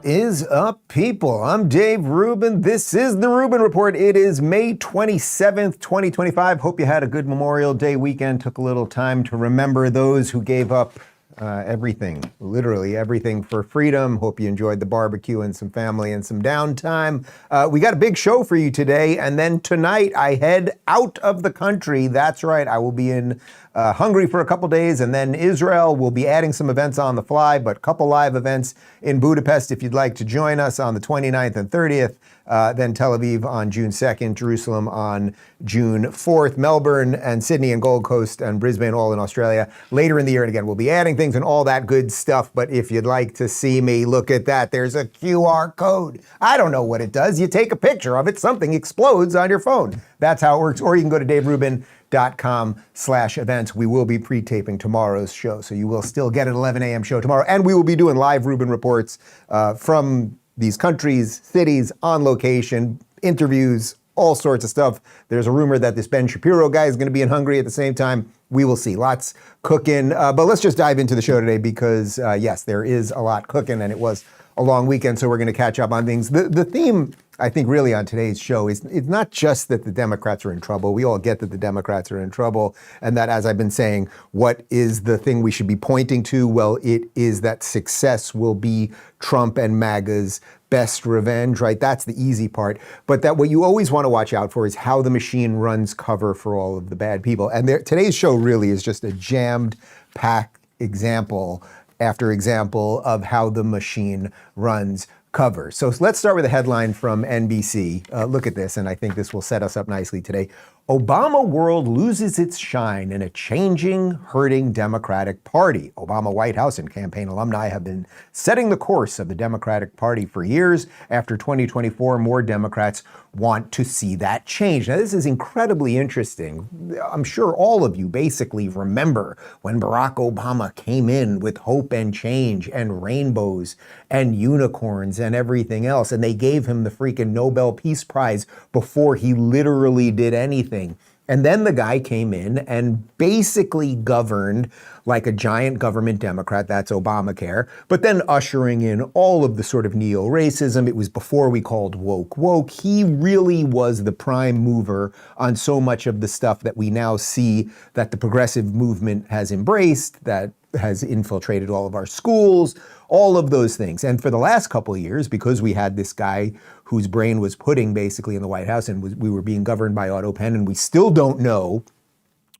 What is up, people? I'm Dave Rubin. This is the Rubin Report. It is May 27th, 2025. Hope you had a good Memorial Day weekend. Took a little time to remember those who gave up everything, literally everything for freedom. Hope you enjoyed the barbecue and some family and some downtime. We got a big show for you today. And then tonight I head out of the country. That's right. I will be in Hungary for a couple days, and then Israel. We'll be adding some events on the fly, but a couple live events in Budapest if you'd like to join us on the 29th and 30th. Then Tel Aviv on June 2nd, Jerusalem on June 4th, Melbourne and Sydney and Gold Coast and Brisbane all in Australia later in the year. And again, we'll be adding things and all that good stuff. But if you'd like to see me, look at that. There's a QR code. I don't know what it does. You take a picture of it, something explodes on your phone. That's how it works. Or you can go to daverubin.com/events. We will be pre-taping tomorrow's show. So you will still get an 11 a.m. show tomorrow. And we will be doing live Rubin reports from these countries, cities, on location, interviews, all sorts of stuff. There's a rumor that this Ben Shapiro guy is going to be in Hungary at the same time. We will see. Lots cooking. But let's just dive into the show today because, yes, there is a lot cooking, and it was a long weekend, so we're going to catch up on things. The theme, I think, really on today's show is it's not just that the Democrats are in trouble. We all get that the Democrats are in trouble, and that, as I've been saying, what is the thing we should be pointing to? Well, it is that success will be Trump and MAGA's best revenge, right? That's the easy part. But that what you always want to watch out for is how the machine runs cover for all of the bad people. And today's show really is just a jammed packed example after example of how the machine runs cover. So let's start with a headline from NBC. Look at this, and I think this will set us up nicely today. Obama world loses its shine in a changing, hurting Democratic Party. Obama White House and campaign alumni have been setting the course of the Democratic Party for years. After 2024, more Democrats want to see that change. Now, this is incredibly interesting. I'm sure all of you basically remember when Barack Obama came in with hope and change and rainbows and unicorns and everything else, and they gave him the freaking Nobel Peace Prize before he literally did anything. And then the guy came in and basically governed like a giant government Democrat, that's Obamacare, but then ushering in all of the sort of neo-racism. It was before we called woke. He really was the prime mover on so much of the stuff that we now see that the progressive movement has embraced, that has infiltrated all of our schools, all of those things. And for the last couple of years, because we had this guy whose brain was pudding basically in the White House, and we were being governed by Otto Penn, and we still don't know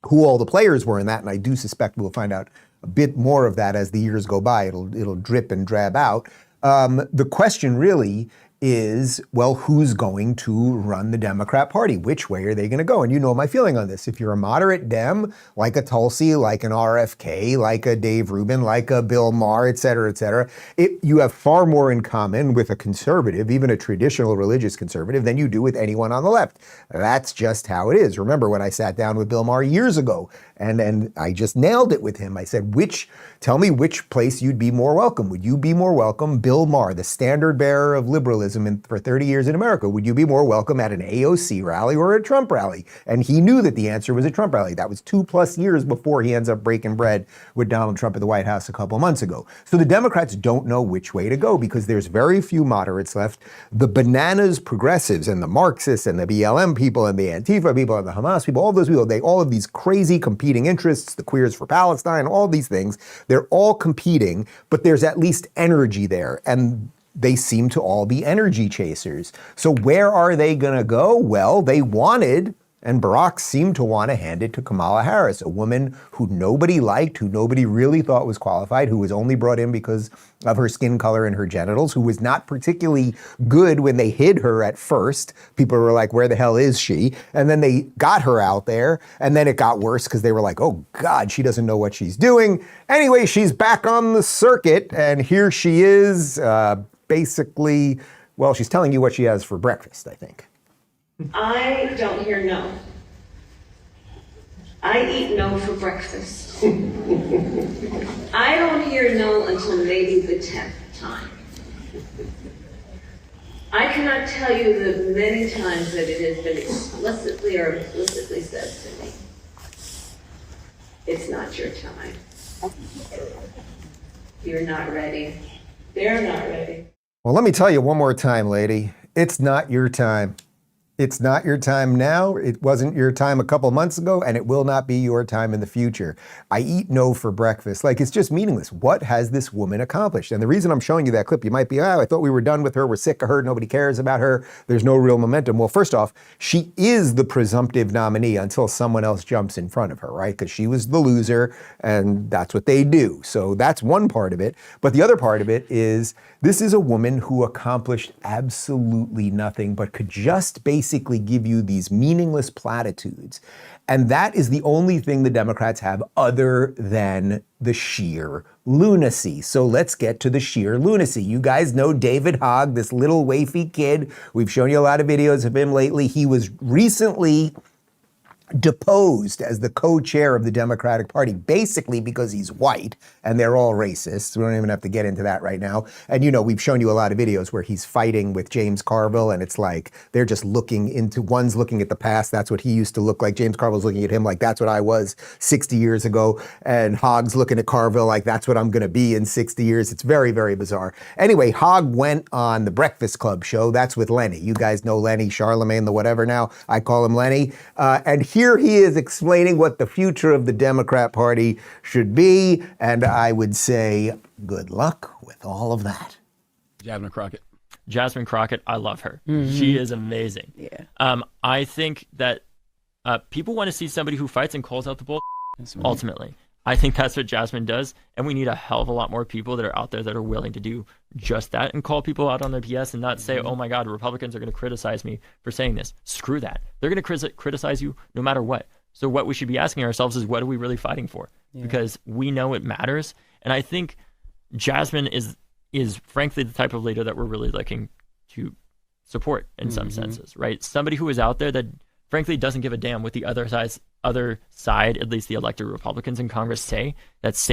who all the players were in that, and I do suspect we'll find out a bit more of that as the years go by. It'll drip and drab out. The question really is, well, who's going to run the Democrat Party? Which way are they going to go? And you know my feeling on this. If you're a moderate Dem, like a Tulsi, like an RFK, like a Dave Rubin, like a Bill Maher, et cetera, you have far more in common with a conservative, even a traditional religious conservative, than you do with anyone on the left. That's just how it is. Remember when I sat down with Bill Maher years ago, and I just nailed it with him. I said, tell me which place you'd be more welcome. Would you be more welcome, Bill Maher, the standard bearer of liberalism for 30 years in America? Would you be more welcome at an AOC rally or a Trump rally? And he knew that the answer was a Trump rally. That was 2+ years before he ends up breaking bread with Donald Trump at the White House a couple months ago. So the Democrats don't know which way to go because there's very few moderates left. The bananas progressives and the Marxists and the BLM people and the Antifa people and the Hamas people, all those people, they all have these crazy competing interests, the Queers for Palestine, all these things. They're all competing, but there's at least energy there. And they seem to all be energy chasers. So where are they going to go? Well, they wanted, and Barack seemed to want to hand it to Kamala Harris, a woman who nobody liked, who nobody really thought was qualified, who was only brought in because of her skin color and her genitals, who was not particularly good when they hid her at first. People were like, where the hell is she? And then they got her out there, and then it got worse because they were like, oh God, she doesn't know what she's doing. Anyway, she's back on the circuit, and here she is, basically, well, she's telling you what she has for breakfast, I think. I don't hear no. I eat no for breakfast. I don't hear no until maybe the 10th time. I cannot tell you the many times that it has been explicitly or implicitly said to me, it's not your time. You're not ready. They're not ready. Well, let me tell you one more time, lady. It's not your time. It's not your time now. It wasn't your time a couple months ago, and it will not be your time in the future. I eat no for breakfast. Like, it's just meaningless. What has this woman accomplished? And the reason I'm showing you that clip, you might be, I thought we were done with her. We're sick of her. Nobody cares about her. There's no real momentum. Well, first off, she is the presumptive nominee until someone else jumps in front of her, right? Because she was the loser, and that's what they do. So that's one part of it. But the other part of it is this is a woman who accomplished absolutely nothing, but could just basically give you these meaningless platitudes. And that is the only thing the Democrats have other than the sheer lunacy. So let's get to the sheer lunacy. You guys know David Hogg, this little wafy kid. We've shown you a lot of videos of him lately. He was recently deposed as the co-chair of the Democratic Party, basically because he's white and they're all racists. We don't even have to get into that right now. And you know, we've shown you a lot of videos where he's fighting with James Carville, and it's like they're just looking into, one's looking at the past, that's what he used to look like. James Carville's looking at him like that's what I was 60 years ago. And Hogg's looking at Carville like that's what I'm gonna be in 60 years. It's very, very bizarre. Anyway, Hogg went on the Breakfast Club show. That's with Lenny. You guys know Lenny, Charlamagne, the whatever now. I call him Lenny. And here he is explaining what the future of the Democrat Party should be, and I would say good luck with all of that. Jasmine Crockett. Jasmine Crockett, I love her. She is amazing. Yeah. I think that people want to see somebody who fights and calls out the bull. Ultimately, I think that's what Jasmine does, and we need a hell of a lot more people that are out there that are willing to do just that and call people out on their BS and not say, oh my God, Republicans are going to criticize me for saying this. Screw that. They're going to criticize you no matter what. So what we should be asking ourselves is, what are we really fighting for? Because we know it matters. And I think Jasmine is frankly the type of leader that we're really looking to support in some senses, right? Somebody who is out there that frankly doesn't give a damn what the other side, at least the elected Republicans in Congress say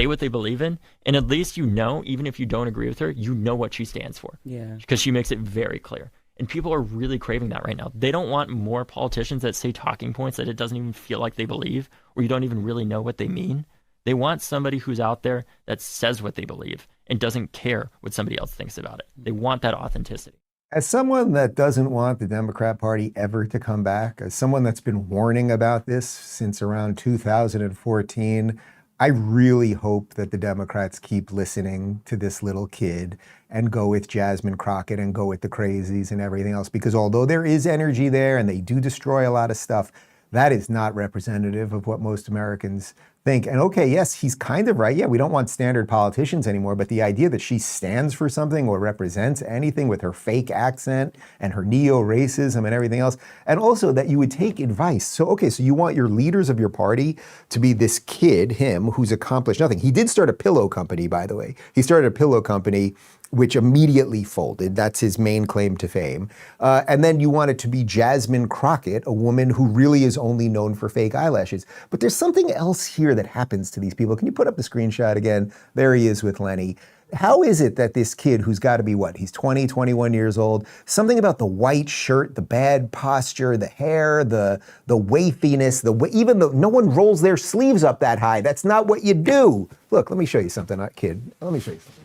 what they believe in. And at least you know, even if you don't agree with her, you know what she stands for. Yeah. Because she makes it very clear. And people are really craving that right now. They don't want more politicians that say talking points that it doesn't even feel like they believe, or you don't even really know what they mean. They want somebody who's out there that says what they believe and doesn't care what somebody else thinks about it. They want that authenticity. As someone that doesn't want the Democrat Party ever to come back, as someone that's been warning about this since around 2014, I really hope that the Democrats keep listening to this little kid and go with Jasmine Crockett and go with the crazies and everything else, because although there is energy there and they do destroy a lot of stuff, that is not representative of what most Americans think. And okay, yes, he's kind of right. Yeah, we don't want standard politicians anymore, but the idea that she stands for something or represents anything with her fake accent and her neo-racism and everything else, and also that you would take advice. So, okay, so you want your leaders of your party to be this kid, him, who's accomplished nothing. He did start a pillow company, by the way. He started a pillow company which immediately folded. That's his main claim to fame. And then you want it to be Jasmine Crockett, a woman who really is only known for fake eyelashes. But there's something else here that happens to these people. Can you put up the screenshot again? There he is with Lenny. How is it that this kid, who's got to be what? He's 20, 21 years old. Something about the white shirt, the bad posture, the hair, the wafiness, even though no one rolls their sleeves up that high. That's not what you do. Look, let me show you something, kid. Let me show you something.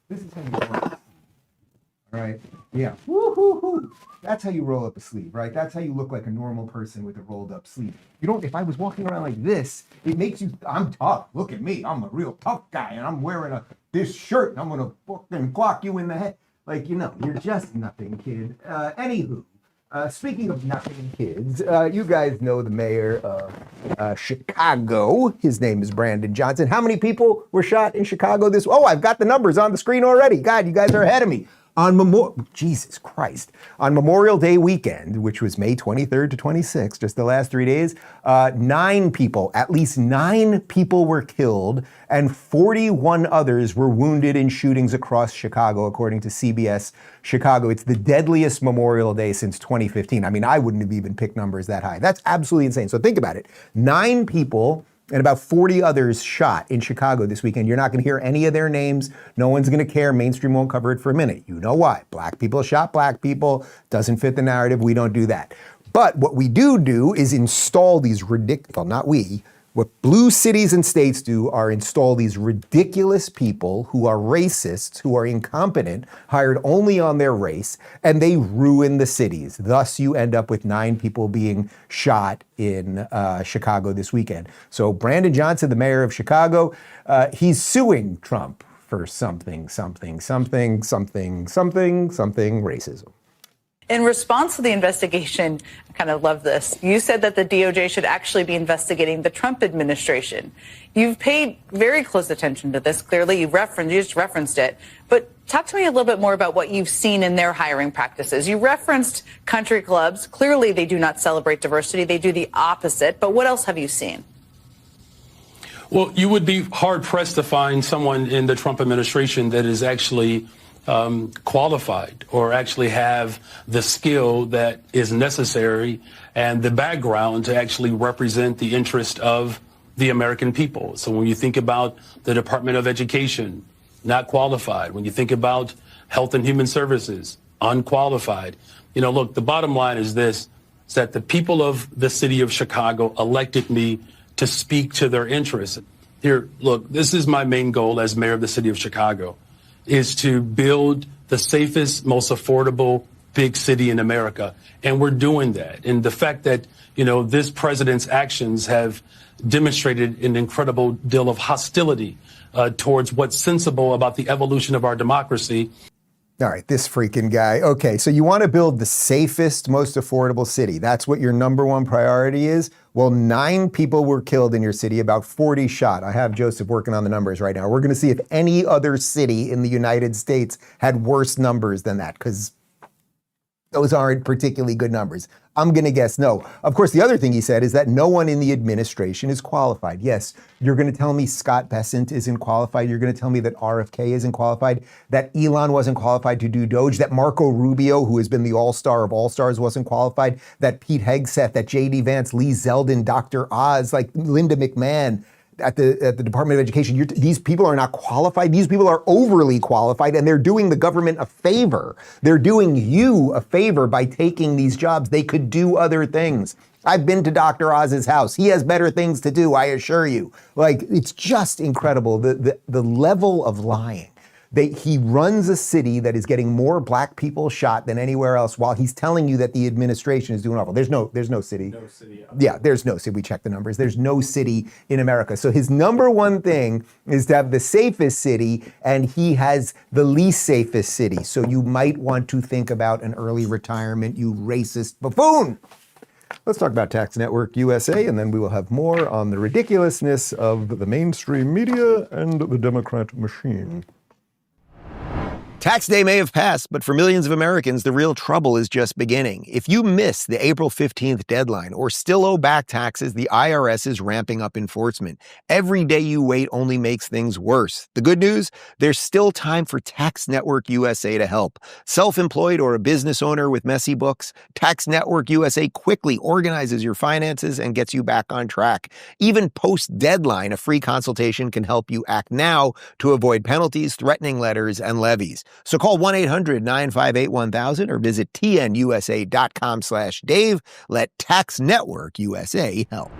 This is how you roll up. All right? Yeah. Woo-hoo-hoo. That's how you roll up a sleeve, right? That's how you look like a normal person with a rolled up sleeve. You don't, if I was walking around like this, it makes you, I'm tough. Look at me. I'm a real tough guy, and I'm wearing this shirt, and I'm going to fucking clock you in the head. Like, you know, you're just nothing, kid. Anywho. Speaking of nothing kids, you guys know the mayor of Chicago. His name is Brandon Johnson. How many people were shot in Chicago this? Oh, I've got the numbers on the screen already. God, you guys are ahead of me. Jesus Christ. On Memorial Day weekend, which was May 23rd to 26th, just the last 3 days, at least nine people were killed and 41 others were wounded in shootings across Chicago, according to CBS Chicago. It's the deadliest Memorial Day since 2015. I mean, I wouldn't have even picked numbers that high. That's absolutely insane. So think about it. 9 people and about 40 others shot in Chicago this weekend. You're not going to hear any of their names. No one's going to care. Mainstream won't cover it for a minute. You know why? Black people shot black people. Doesn't fit the narrative. We don't do that. But what we do is install these ridiculous, well, not we, What blue cities and states do are install these ridiculous people who are racists, who are incompetent, hired only on their race, and they ruin the cities. Thus, you end up with 9 people being shot in Chicago this weekend. So Brandon Johnson, the mayor of Chicago, he's suing Trump for something racism. In response to the investigation, I kind of love this. You said that the DOJ should actually be investigating the Trump administration. You've paid very close attention to this. Clearly, you just referenced it. But talk to me a little bit more about what you've seen in their hiring practices. You referenced country clubs. Clearly, they do not celebrate diversity. They do the opposite. But what else have you seen? Well, you would be hard-pressed to find someone in the Trump administration that is actually qualified or actually have the skill that is necessary and the background to actually represent the interest of the American people. So when you think about the Department of Education, not qualified. When you think about Health and Human Services, unqualified. You know, look, the bottom line is this, is that the people of the city of Chicago elected me to speak to their interests. Here, look, this is my main goal as mayor of the city of Chicago, is to build the safest, most affordable big city in America. And we're doing that. And the fact that, you know, this president's actions have demonstrated an incredible deal of hostility towards what's sensible about the evolution of our democracy. All right, this freaking guy. Okay, so you want to build the safest, most affordable city. That's what your number one priority is? Well, 9 people were killed in your city, about 40 shot. I have Joseph working on the numbers right now. We're going to see if any other city in the United States had worse numbers than that, because those aren't particularly good numbers. I'm going to guess no. Of course, the other thing he said is that no one in the administration is qualified. Yes, you're going to tell me Scott Bessent isn't qualified. You're going to tell me that RFK isn't qualified, that Elon wasn't qualified to do Doge, that Marco Rubio, who has been the all-star of all-stars, wasn't qualified, that Pete Hegseth, that J.D. Vance, Lee Zeldin, Dr. Oz, like Linda McMahon, at the Department of Education. These people are not qualified. These people are overly qualified, and they're doing the government a favor. They're doing you a favor by taking these jobs. They could do other things. I've been to Dr. Oz's house. He has better things to do, I assure you. Like, it's just incredible, the level of lying. He runs a city that is getting more black people shot than anywhere else while he's telling you that the administration is doing awful. There's no city. No city. Yeah, there's no city. We checked the numbers. There's no city in America. So his number one thing is to have the safest city, and he has the least safest city. So you might want to think about an early retirement, you racist buffoon. Let's talk about Tax Network USA, and then we will have more on the ridiculousness of the mainstream media and the Democrat machine. Tax day may have passed, but for millions of Americans, the real trouble is just beginning. If you miss the April 15th deadline or still owe back taxes, the IRS is ramping up enforcement. Every day you wait only makes things worse. The good news? There's still time for Tax Network USA to help. Self-employed or a business owner with messy books? Tax Network USA quickly organizes your finances and gets you back on track. Even post-deadline, a free consultation can help you act now to avoid penalties, threatening letters, and levies. So call 1-800-958-1000 or visit tnusa.com/Dave. Let Tax Network USA help.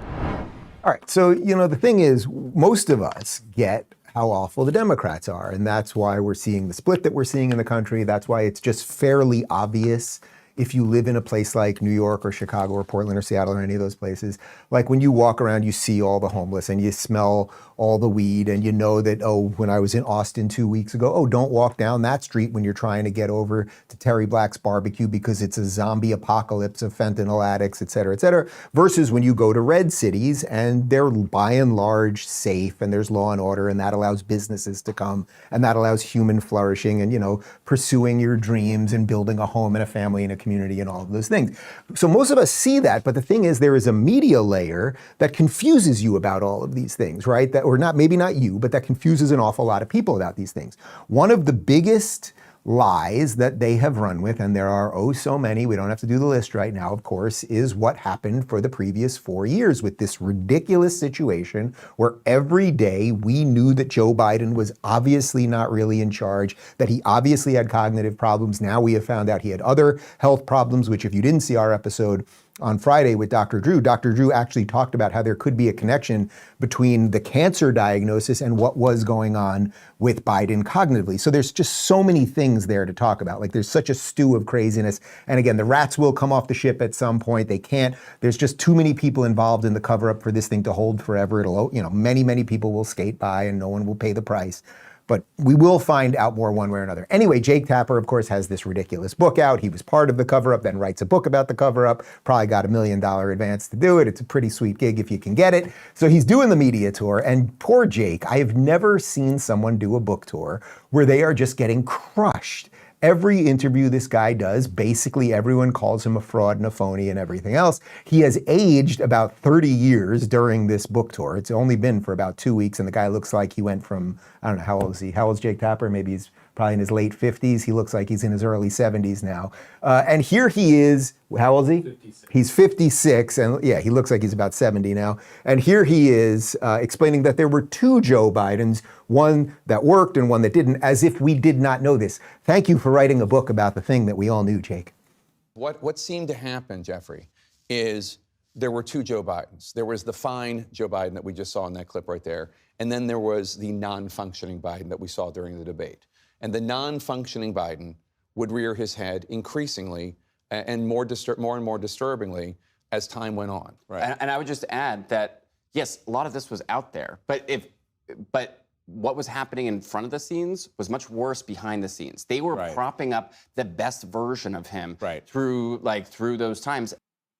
All right. So, the thing is, most of us get how awful the Democrats are. And that's why we're seeing the split that we're seeing in the country. That's why it's just fairly obvious if you live in a place like New York or Chicago or Portland or Seattle or any of those places. Like when you walk around, you see all the homeless and you smell all the weed, and you know that, when I was in Austin 2 weeks ago, don't walk down that street when you're trying to get over to Terry Black's barbecue because it's a zombie apocalypse of fentanyl addicts, et cetera, versus when you go to red cities and they're by and large safe and there's law and order, and that allows businesses to come and that allows human flourishing and, pursuing your dreams and building a home and a family and a community and all of those things. So most of us see that, but the thing is, there is a media layer that confuses you about all of these things, right? Maybe not you, but that confuses an awful lot of people about these things. One of the biggest lies that they have run with, and there are so many, we don't have to do the list right now, of course, is what happened for the previous 4 years with this ridiculous situation where every day we knew that Joe Biden was obviously not really in charge, that he obviously had cognitive problems. Now we have found out he had other health problems, which if you didn't see our episode on Friday with Dr. Drew. Dr. Drew actually talked about how there could be a connection between the cancer diagnosis and what was going on with Biden cognitively. So there's just so many things there to talk about. Like there's such a stew of craziness. And again, the rats will come off the ship at some point. They can't. There's just too many people involved in the cover-up for this thing to hold forever. It'll, many, many people will skate by and no one will pay the price. But we will find out more one way or another. Anyway, Jake Tapper, of course, has this ridiculous book out. He was part of the cover-up, then writes a book about the cover-up. Probably got $1 million advance to do it. It's a pretty sweet gig if you can get it. So he's doing the media tour. And poor Jake, I have never seen someone do a book tour where they are just getting crushed. Every interview this guy does, basically everyone calls him a fraud and a phony and everything else. He has aged about 30 years during this book tour. It's only been for about 2 weeks, and the guy looks like he went from, I don't know, how old is he? How old is Jake Tapper? Maybe he's probably in his late 50s. He looks like he's in his early 70s now. And here he is, how old is he? 56. He's 56, and yeah, he looks like he's about 70 now. And here he is explaining that there were 2 Joe Bidens, one that worked and one that didn't, as if we did not know this. Thank you for writing a book about the thing that we all knew, Jake. What seemed to happen, Jeffrey, is there were 2 Joe Bidens. There was the fine Joe Biden that we just saw in that clip right there, and then there was the non-functioning Biden that we saw during the debate. And the non-functioning Biden would rear his head increasingly and more and more disturbingly as time went on. Right. And I would just add that, yes, a lot of this was out there, but what was happening in front of the scenes was much worse behind the scenes. They were propping up the best version of him through those times.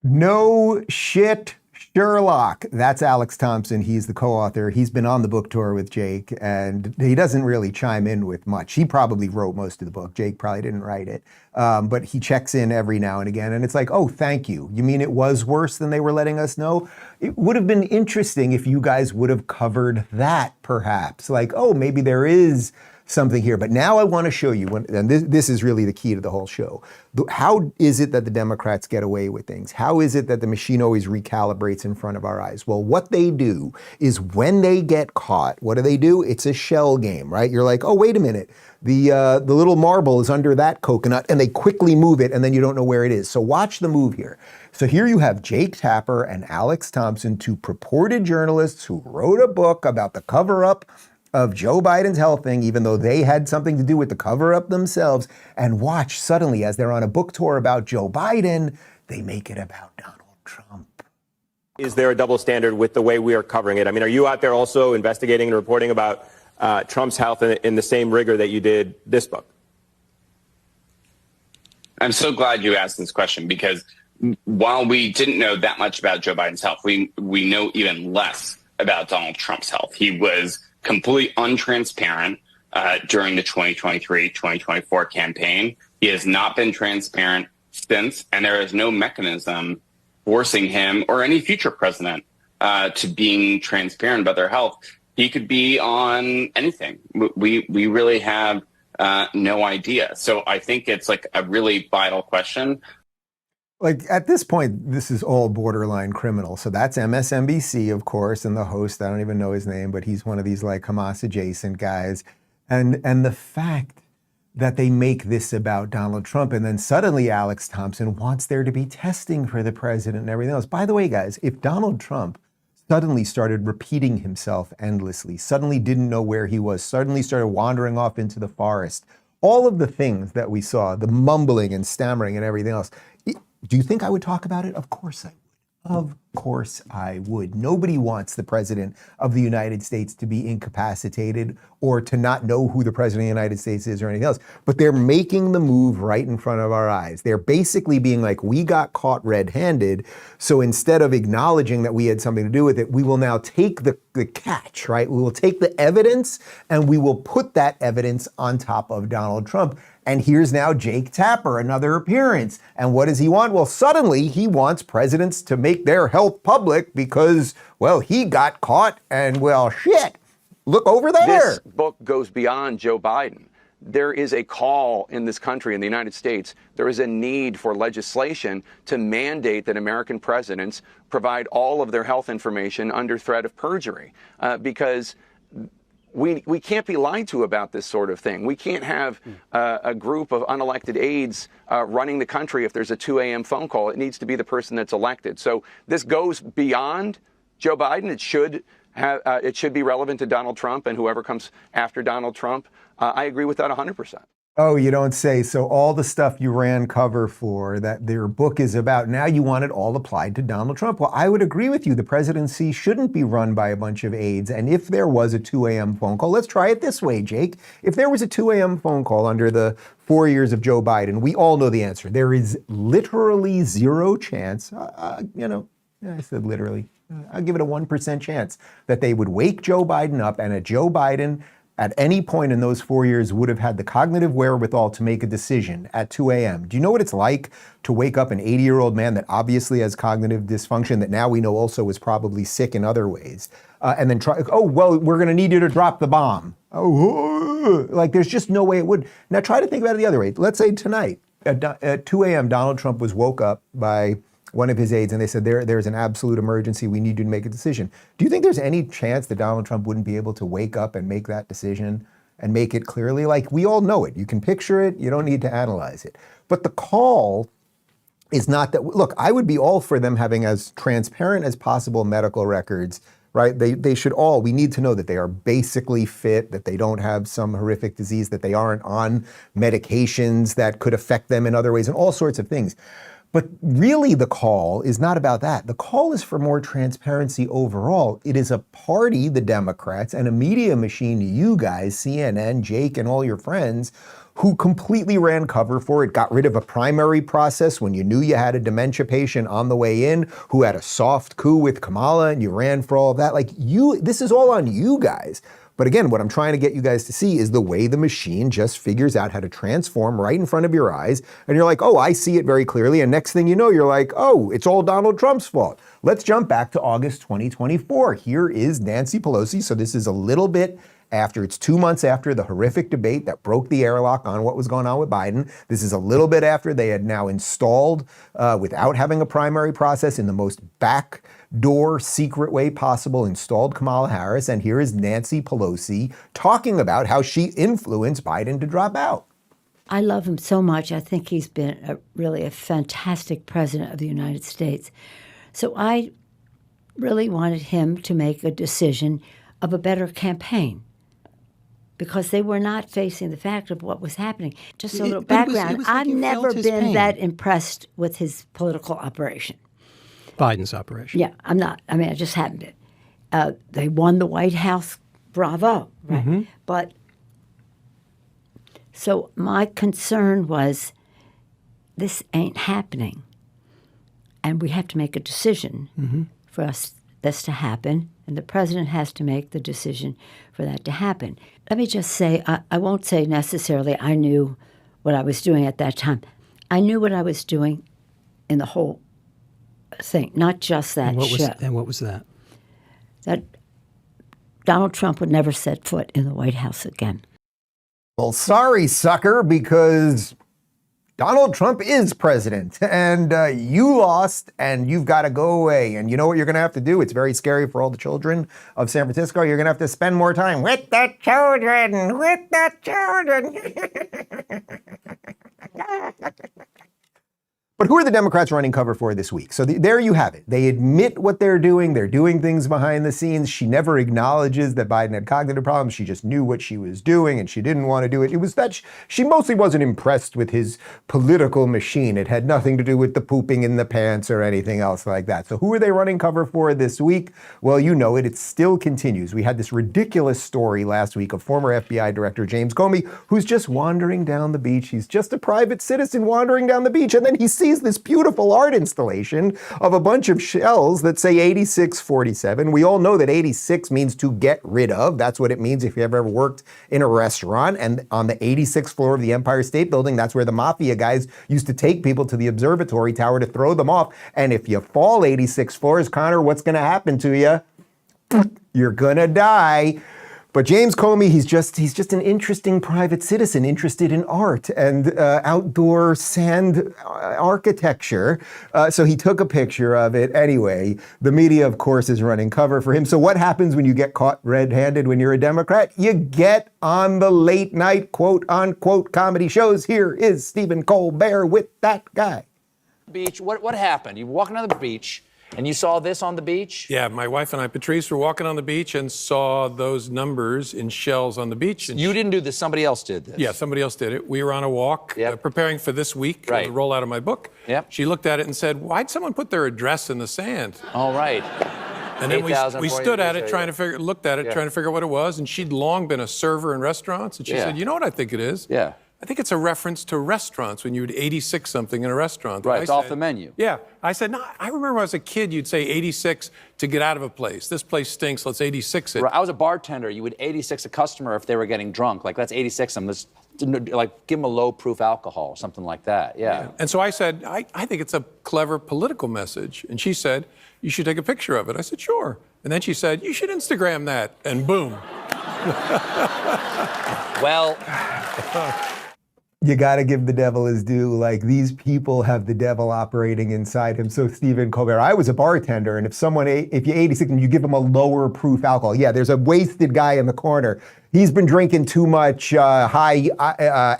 No shit, Sherlock. That's Alex Thompson. He's the co-author. He's been on the book tour with Jake, and he doesn't really chime in with much. He probably wrote most of the book. Jake probably didn't write it. But he checks in every now and again, and it's like, oh, thank you. You mean it was worse than they were letting us know? It would have been interesting if you guys would have covered that, perhaps. Like, oh, maybe there is something here. But now I want to show you, and this is really the key to the whole show. How is it that the Democrats get away with things? How is it that the machine always recalibrates in front of our eyes? Well, what they do is when they get caught, what do? It's a shell game, right? You're like, oh, wait a minute. The little marble is under that coconut, and they quickly move it, and then you don't know where it is. So watch the move here. So here you have Jake Tapper and Alex Thompson, 2 purported journalists who wrote a book about the cover-up of Joe Biden's health thing, even though they had something to do with the cover-up themselves. And watch, suddenly, as they're on a book tour about Joe Biden, they make it about Donald Trump. Is there a double standard with the way we are covering it? I mean, are you out there also investigating and reporting about Trump's health in the same rigor that you did this book? I'm so glad you asked this question, because while we didn't know that much about Joe Biden's health, we know even less about Donald Trump's health. He was completely untransparent during the 2023-2024 campaign. He has not been transparent since, and there is no mechanism forcing him or any future president to being transparent about their health. He could be on anything. We really have no idea. So I think it's like a really vital question. Like at this point, this is all borderline criminal. So that's MSNBC, of course, and the host, I don't even know his name, but he's one of these like Hamas adjacent guys. And the fact that they make this about Donald Trump, and then suddenly Alex Thompson wants there to be testing for the president and everything else. By the way, guys, if Donald Trump suddenly started repeating himself endlessly, suddenly didn't know where he was, suddenly started wandering off into the forest, all of the things that we saw, the mumbling and stammering and everything else, do you think I would talk about it? Of course I would. Of course I would. Nobody wants the president of the United States to be incapacitated or to not know who the president of the United States is or anything else. But they're making the move right in front of our eyes. They're basically being like, we got caught red-handed, so instead of acknowledging that we had something to do with it, we will now take the catch, right? We will take the evidence and we will put that evidence on top of Donald Trump. And here's now Jake Tapper, another appearance. And what does he want? Well, suddenly he wants presidents to make their health public because, well, he got caught and, well, shit, look over there. This book goes beyond Joe Biden. There is a call in this country, in the United States, there is a need for legislation to mandate that American presidents provide all of their health information under threat of perjury, because we can't be lied to about this sort of thing. We can't have a group of unelected aides running the country if there's a 2 a.m. phone call. It needs to be the person that's elected. So this goes beyond Joe Biden. It should be relevant to Donald Trump and whoever comes after Donald Trump. I agree with that 100%. Oh, you don't say. So all the stuff you ran cover for that their book is about, now you want it all applied to Donald Trump. Well, I would agree with you. The presidency shouldn't be run by a bunch of aides. And if there was a 2 a.m. phone call, let's try it this way, Jake. If there was a 2 a.m. phone call under the 4 years of Joe Biden, we all know the answer. There is literally zero chance, I said literally, I'll give it a 1% chance that they would wake Joe Biden up and Joe Biden at any point in those 4 years would have had the cognitive wherewithal to make a decision at 2 a.m. Do you know what it's like to wake up an 80-year-old man that obviously has cognitive dysfunction that now we know also is probably sick in other ways, and then try, we're going to need you to drop the bomb. Like there's just no way it would. Now try to think about it the other way. Let's say tonight at 2 a.m. Donald Trump was woke up by one of his aides and they said, there's an absolute emergency. We need you to make a decision. Do you think there's any chance that Donald Trump wouldn't be able to wake up and make that decision and make it clearly? Like, we all know it. You can picture it. You don't need to analyze it. But the call is not that, look, I would be all for them having as transparent as possible medical records, right? They should all, we need to know that they are basically fit, that they don't have some horrific disease, that they aren't on medications that could affect them in other ways and all sorts of things. But really the call is not about that. The call is for more transparency overall. It is a party, the Democrats, and a media machine, you guys, CNN, Jake, and all your friends, who completely ran cover for it, got rid of a primary process when you knew you had a dementia patient on the way in, who had a soft coup with Kamala, and you ran for all of that. Like, this is all on you guys. But again, what I'm trying to get you guys to see is the way the machine just figures out how to transform right in front of your eyes. And you're like, oh, I see it very clearly. And next thing you know, you're like, oh, it's all Donald Trump's fault. Let's jump back to August 2024. Here is Nancy Pelosi. So this is a little bit after, it's 2 months after the horrific debate that broke the airlock on what was going on with Biden. This is a little bit after they had now installed, without having a primary process, in the most backdoor secret way possible, installed Kamala Harris. And here is Nancy Pelosi talking about how she influenced Biden to drop out. I love him so much. I think he's been really a fantastic president of the United States. So I really wanted him to make a decision of a better campaign, because they were not facing the fact of what was happening. Just a little background. I've never been that impressed with his political operation. Biden's operation. Yeah, I'm not. I mean, I just haven't been. They won the White House. Bravo. Right. Mm-hmm. But so my concern was, this ain't happening. And we have to make a decision for this to happen. And the president has to make the decision for that to happen. Let me just say, I won't say necessarily I knew what I was doing at that time. I knew what I was doing in the whole thing, not just that show. And what was that? That Donald Trump would never set foot in the White House again. Well, sorry, sucker, because Donald Trump is president, and you lost, and you've got to go away. And you know what you're going to have to do? It's very scary for all the children of San Francisco. You're going to have to spend more time with the children, with the children. But who are the Democrats running cover for this week? So there you have it. They admit what they're doing. They're doing things behind the scenes. She never acknowledges that Biden had cognitive problems. She just knew what she was doing, and she didn't want to do it. It was that she mostly wasn't impressed with his political machine. It had nothing to do with the pooping in the pants or anything else like that. So who are they running cover for this week? Well, you know it. It still continues. We had this ridiculous story last week of former FBI Director James Comey, who's just wandering down the beach. He's just a private citizen wandering down the beach, and then he sees this beautiful art installation of a bunch of shells that say 8647. We all know that 86 means to get rid of. That's what it means if you ever worked in a restaurant. And on the 86th floor of the Empire State Building, that's where the mafia guys used to take people to the observatory tower to throw them off. And if you fall 86 floors, Connor, what's going to happen to you? You're going to die. But James Comey, he's just an interesting private citizen interested in art and outdoor sand architecture. So he took a picture of it. Anyway, the media, of course, is running cover for him. So what happens when you get caught red-handed when you're a Democrat? You get on the late night quote-unquote comedy shows. Here is Stephen Colbert with that guy. Beach, what happened? You were walking on the beach and you saw this on the beach? Yeah, my wife and I, Patrice, were walking on the beach and saw those numbers in shells on the beach. And you didn't do this, somebody else did this. Yeah, somebody else did it. We were on a walk preparing for this week, the rollout of my book. Yep. She looked at it and said, why'd someone put their address in the sand? All right. And then we stood at it, trying to figure out what it was. And she'd long been a server in restaurants. And she said, you know what I think it is? Yeah. I think it's a reference to restaurants when you would 86 something in a restaurant. Right, it's off the menu. Yeah. I said, no, I remember when I was a kid, you'd say 86 to get out of a place. This place stinks, let's 86 it. Right. I was a bartender. You would 86 a customer if they were getting drunk. Like, let's 86 them. Let's, like, give them a low-proof alcohol or something like that. Yeah. And so I said, I think it's a clever political message. And she said, you should take a picture of it. I said, sure. And then she said, you should Instagram that. And boom. Well... You got to give the devil his due. Like, these people have the devil operating inside him. So Stephen Colbert, I was a bartender, and if you 86 and you give him a lower proof alcohol, there's a wasted guy in the corner. He's been drinking too much high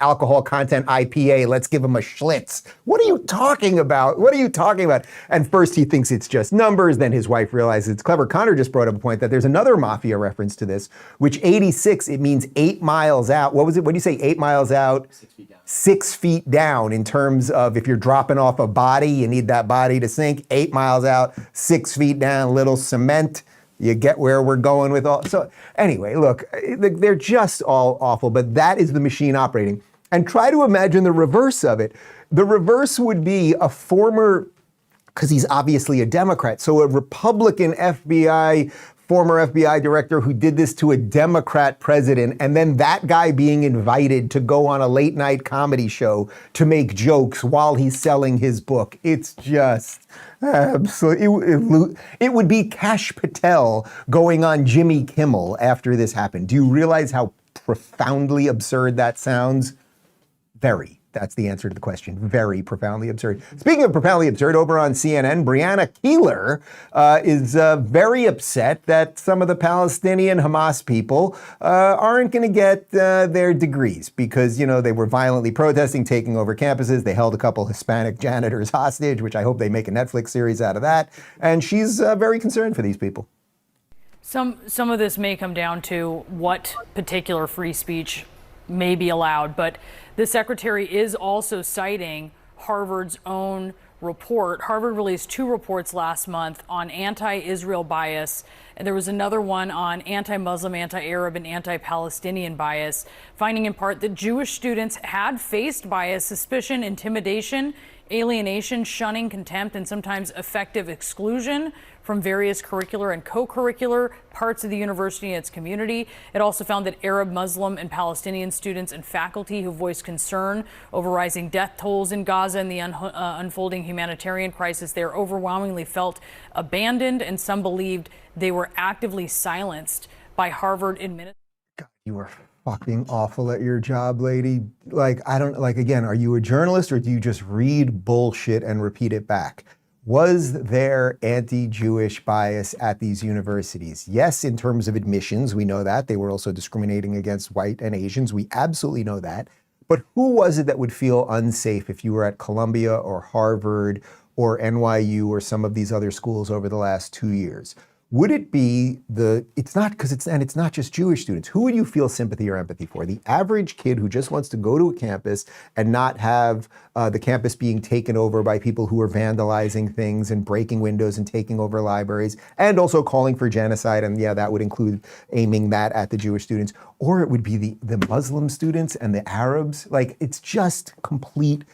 alcohol content IPA. Let's give him a Schlitz. What are you talking about? And first he thinks it's just numbers. Then his wife realizes it's clever. Connor just brought up a point that there's another mafia reference to this, which 86, it means 8 miles out. What was it? What do you say? 8 miles out? 6 feet down. 6 feet down in terms of if you're dropping off a body, you need that body to sink. 8 miles out, 6 feet down, little cement. You get where we're going with all. So anyway, look, they're just all awful, but that is the machine operating. And try to imagine the reverse of it. The reverse would be a former, because he's obviously a Democrat, so a Republican former FBI director who did this to a Democrat president, and then that guy being invited to go on a late night comedy show to make jokes while he's selling his book. It's just absolutely, it would be Kash Patel going on Jimmy Kimmel after this happened. Do you realize how profoundly absurd that sounds? Very. That's the answer to the question. Very profoundly absurd. Speaking of profoundly absurd, over on CNN, Breonna Keeler is very upset that some of the Palestinian Hamas people aren't going to get their degrees because, they were violently protesting, taking over campuses. They held a couple Hispanic janitors hostage, which I hope they make a Netflix series out of that. And she's very concerned for these people. Some of this may come down to what particular free speech may be allowed, but the secretary is also citing Harvard's own report. Harvard released 2 reports last month on anti-Israel bias, and there was another one on anti-Muslim, anti-Arab, and anti-Palestinian bias, finding in part that Jewish students had faced bias, suspicion, intimidation, alienation, shunning, contempt, and sometimes effective exclusion from various curricular and co-curricular parts of the university and its community. It also found that Arab, Muslim, and Palestinian students and faculty who voiced concern over rising death tolls in Gaza and the unfolding humanitarian crisis there overwhelmingly felt abandoned, and some believed they were actively silenced by Harvard administrators. God, you are fucking awful at your job, lady. Again, are you a journalist or do you just read bullshit and repeat it back? Was there anti-Jewish bias at these universities? Yes, in terms of admissions, we know that. They were also discriminating against white and Asians. We absolutely know that. But who was it that would feel unsafe if you were at Columbia or Harvard or NYU or some of these other schools over the last 2 years? Would it be it's not just Jewish students. Who would you feel sympathy or empathy for? The average kid who just wants to go to a campus and not have the campus being taken over by people who are vandalizing things and breaking windows and taking over libraries and also calling for genocide. And that would include aiming that at the Jewish students. Or it would be the Muslim students and the Arabs. It's just complete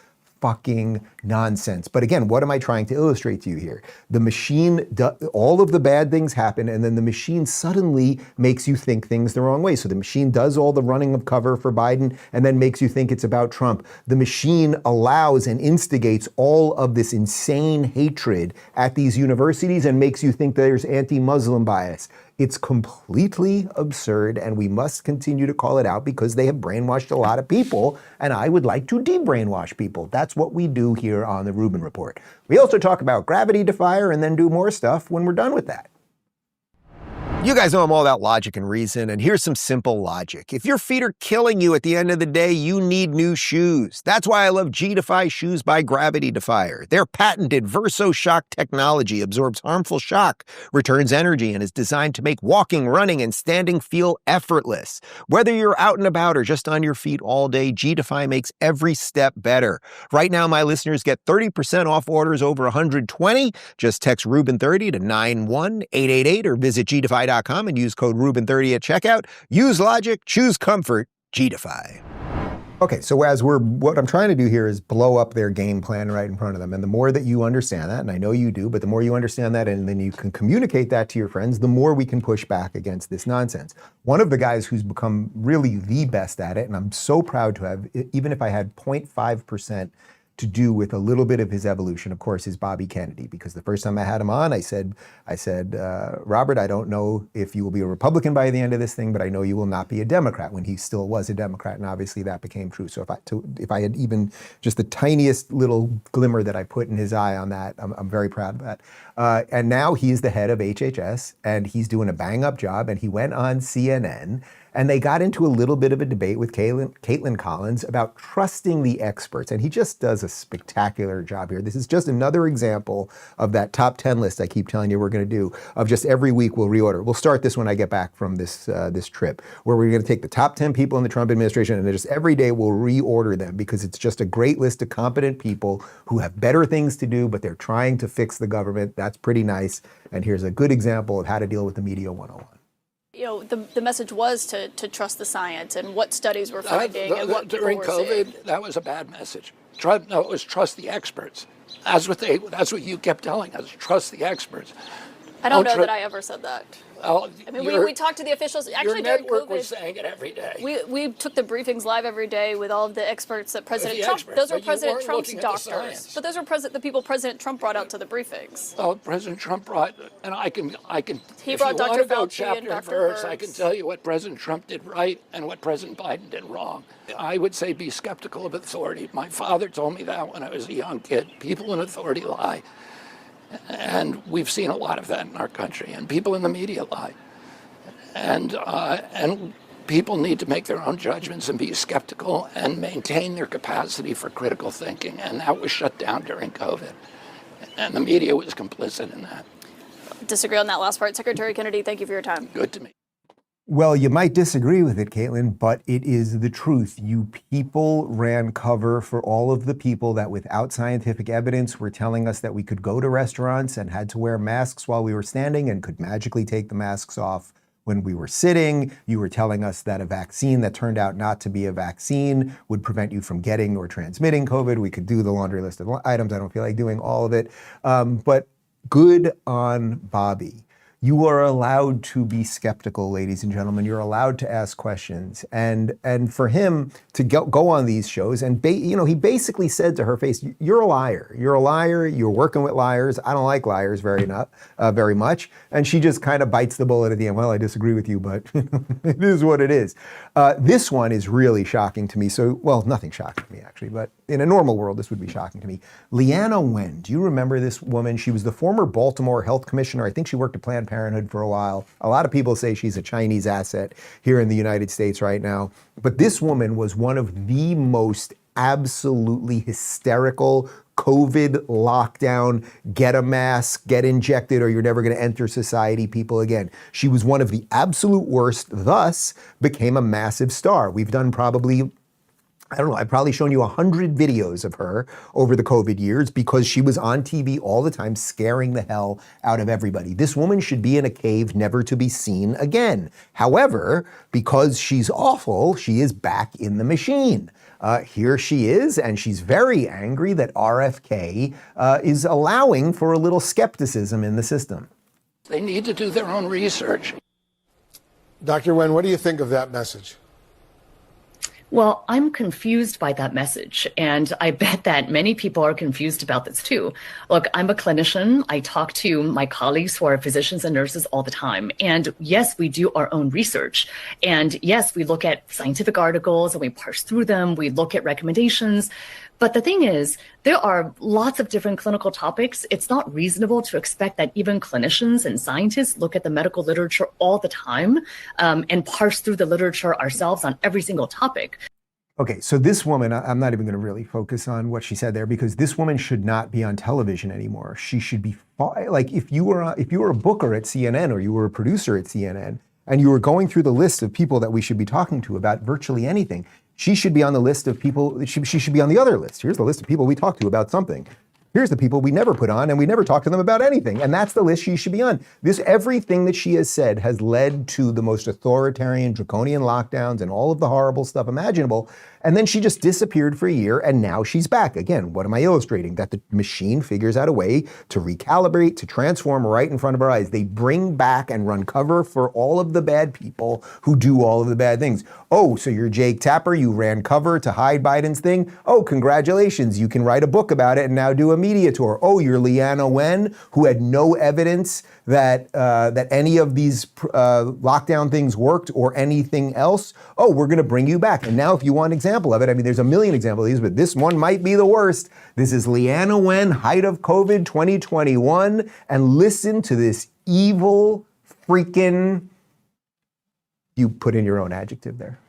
fucking nonsense. But again, what am I trying to illustrate to you here? The machine, all of the bad things happen, and then the machine suddenly makes you think things the wrong way. So the machine does all the running of cover for Biden and then makes you think it's about Trump. The machine allows and instigates all of this insane hatred at these universities and makes you think there's anti-Muslim bias. It's completely absurd, and we must continue to call it out because they have brainwashed a lot of people, and I would like to de-brainwash people. That's what we do here on the Rubin Report. We also talk about gravity defier and then do more stuff when we're done with that. You guys know I'm all about logic and reason, and here's some simple logic. If your feet are killing you at the end of the day, you need new shoes. That's why I love G-Defy shoes by Gravity Defier. Their patented VersoShock technology absorbs harmful shock, returns energy, and is designed to make walking, running, and standing feel effortless. Whether you're out and about or just on your feet all day, G-Defy makes every step better. Right now, my listeners get 30% off orders over $120. Just text Rubin30 to 91888 or visit G-Defy.com and use code Rubin30 at checkout. Use logic, choose comfort, G-Defy. Okay, so what I'm trying to do here is blow up their game plan right in front of them. And the more that you understand that, and I know you do, but the more you understand that and then you can communicate that to your friends, the more we can push back against this nonsense. One of the guys who's become really the best at it, and I'm so proud to have, even if I had 0.5% to do with a little bit of his evolution, of course, is Bobby Kennedy. Because the first time I had him on, I said, Robert, I don't know if you will be a Republican by the end of this thing, but I know you will not be a Democrat, when he still was a Democrat, and obviously that became true. So if I had even just the tiniest little glimmer that I put in his eye on that, I'm very proud of that. And now he's the head of HHS, and he's doing a bang-up job, and he went on CNN, and they got into a little bit of a debate with Kaitlan Collins about trusting the experts. And he just does a spectacular job here. This is just another example of that top 10 list I keep telling you we're going to do, of just every week we'll reorder. We'll start this when I get back from this trip, where we're going to take the top 10 people in the Trump administration, and then just every day we'll reorder them, because it's just a great list of competent people who have better things to do, but they're trying to fix the government. That's pretty nice. And here's a good example of how to deal with the media 101. You know, the message was to trust the science and what studies were finding and what during people were COVID, seeing. that was a bad message. It was trust the experts. That's what you kept telling us. Trust the experts. I don't know that I ever said that. Well, I mean, we talked to the officials. Actually, your during network COVID, was saying it every day. we took the briefings live every day with all of the experts that President Trump. Those were President Trump's doctors. But those are the people President Trump brought out to the briefings. Oh, President Trump brought, and I can. He if brought you Dr. want to go Fauci chapter and and Dr. verse, Birx. I can tell you what President Trump did right and what President Biden did wrong. I would say be skeptical of authority. My father told me that when I was a young kid. People in authority lie. And we've seen a lot of that in our country, and people in the media lie. And people need to make their own judgments and be skeptical and maintain their capacity for critical thinking. And that was shut down during COVID. And the media was complicit in that. Disagree on that last part. Secretary Kennedy, thank you for your time. Good to me. Well, you might disagree with it, Kaitlan, but it is the truth. You people ran cover for all of the people that, without scientific evidence, were telling us that we could go to restaurants and had to wear masks while we were standing and could magically take the masks off when we were sitting. You were telling us that a vaccine that turned out not to be a vaccine would prevent you from getting or transmitting COVID. We could do the laundry list of items. I don't feel like doing all of it. But good on Bobby. You are allowed to be skeptical, ladies and gentlemen. You're allowed to ask questions. And for him to go on these shows, and he basically said to her face, "You're a liar. You're a liar. You're working with liars. I don't like liars very much." And she just kind of bites the bullet at the end. Well, I disagree with you, but it is what it is. This one is really shocking to me. So, well, nothing shocking to me actually, but in a normal world, this would be shocking to me. Leanna Wen, do you remember this woman? She was the former Baltimore health commissioner. I think she worked at Planned Parenthood for a while. A lot of people say she's a Chinese asset here in the United States right now. But this woman was one of the most absolutely hysterical COVID lockdown, get a mask, get injected, or you're never going to enter society people again. She was one of the absolute worst, thus became a massive star. We've done probably, I don't know, I've probably shown you 100 videos of her over the COVID years because she was on TV all the time scaring the hell out of everybody. This woman should be in a cave never to be seen again. However, because she's awful, she is back in the machine. Here she is, and she's very angry that RFK is allowing for a little skepticism in the system. They need to do their own research. Dr. Wen, what do you think of that message? Well, I'm confused by that message, and I bet that many people are confused about this too. Look, I'm a clinician. I talk to my colleagues who are physicians and nurses all the time. And yes, we do our own research. And yes, we look at scientific articles and we parse through them. We look at recommendations. But the thing is, there are lots of different clinical topics. It's not reasonable to expect that even clinicians and scientists look at the medical literature all the time and parse through the literature ourselves on every single topic. Okay, so this woman, I'm not even going to really focus on what she said there, because this woman should not be on television anymore. She should be like, if you were a booker at CNN or you were a producer at CNN and you were going through the list of people that we should be talking to about virtually anything, she should be on the list of people. She should be on the other list. Here's the list of people we talk to about something. Here's the people we never put on, and we never talk to them about anything. And that's the list she should be on. Everything that she has said has led to the most authoritarian, draconian lockdowns and all of the horrible stuff imaginable. And then she just disappeared for a year, and now she's back. Again, what am I illustrating? That the machine figures out a way to recalibrate, to transform right in front of our eyes. They bring back and run cover for all of the bad people who do all of the bad things. Oh, so you're Jake Tapper, you ran cover to hide Biden's thing? Oh, congratulations, you can write a book about it and now do a media tour. Oh, you're Leanna Wen, who had no evidence that any of these lockdown things worked or anything else. Oh, we're gonna bring you back. And now if you want an example of it, I mean, there's a million examples of these, but this one might be the worst. This is Leanna Wen, height of COVID 2021, and listen to this evil freaking, you put in your own adjective there.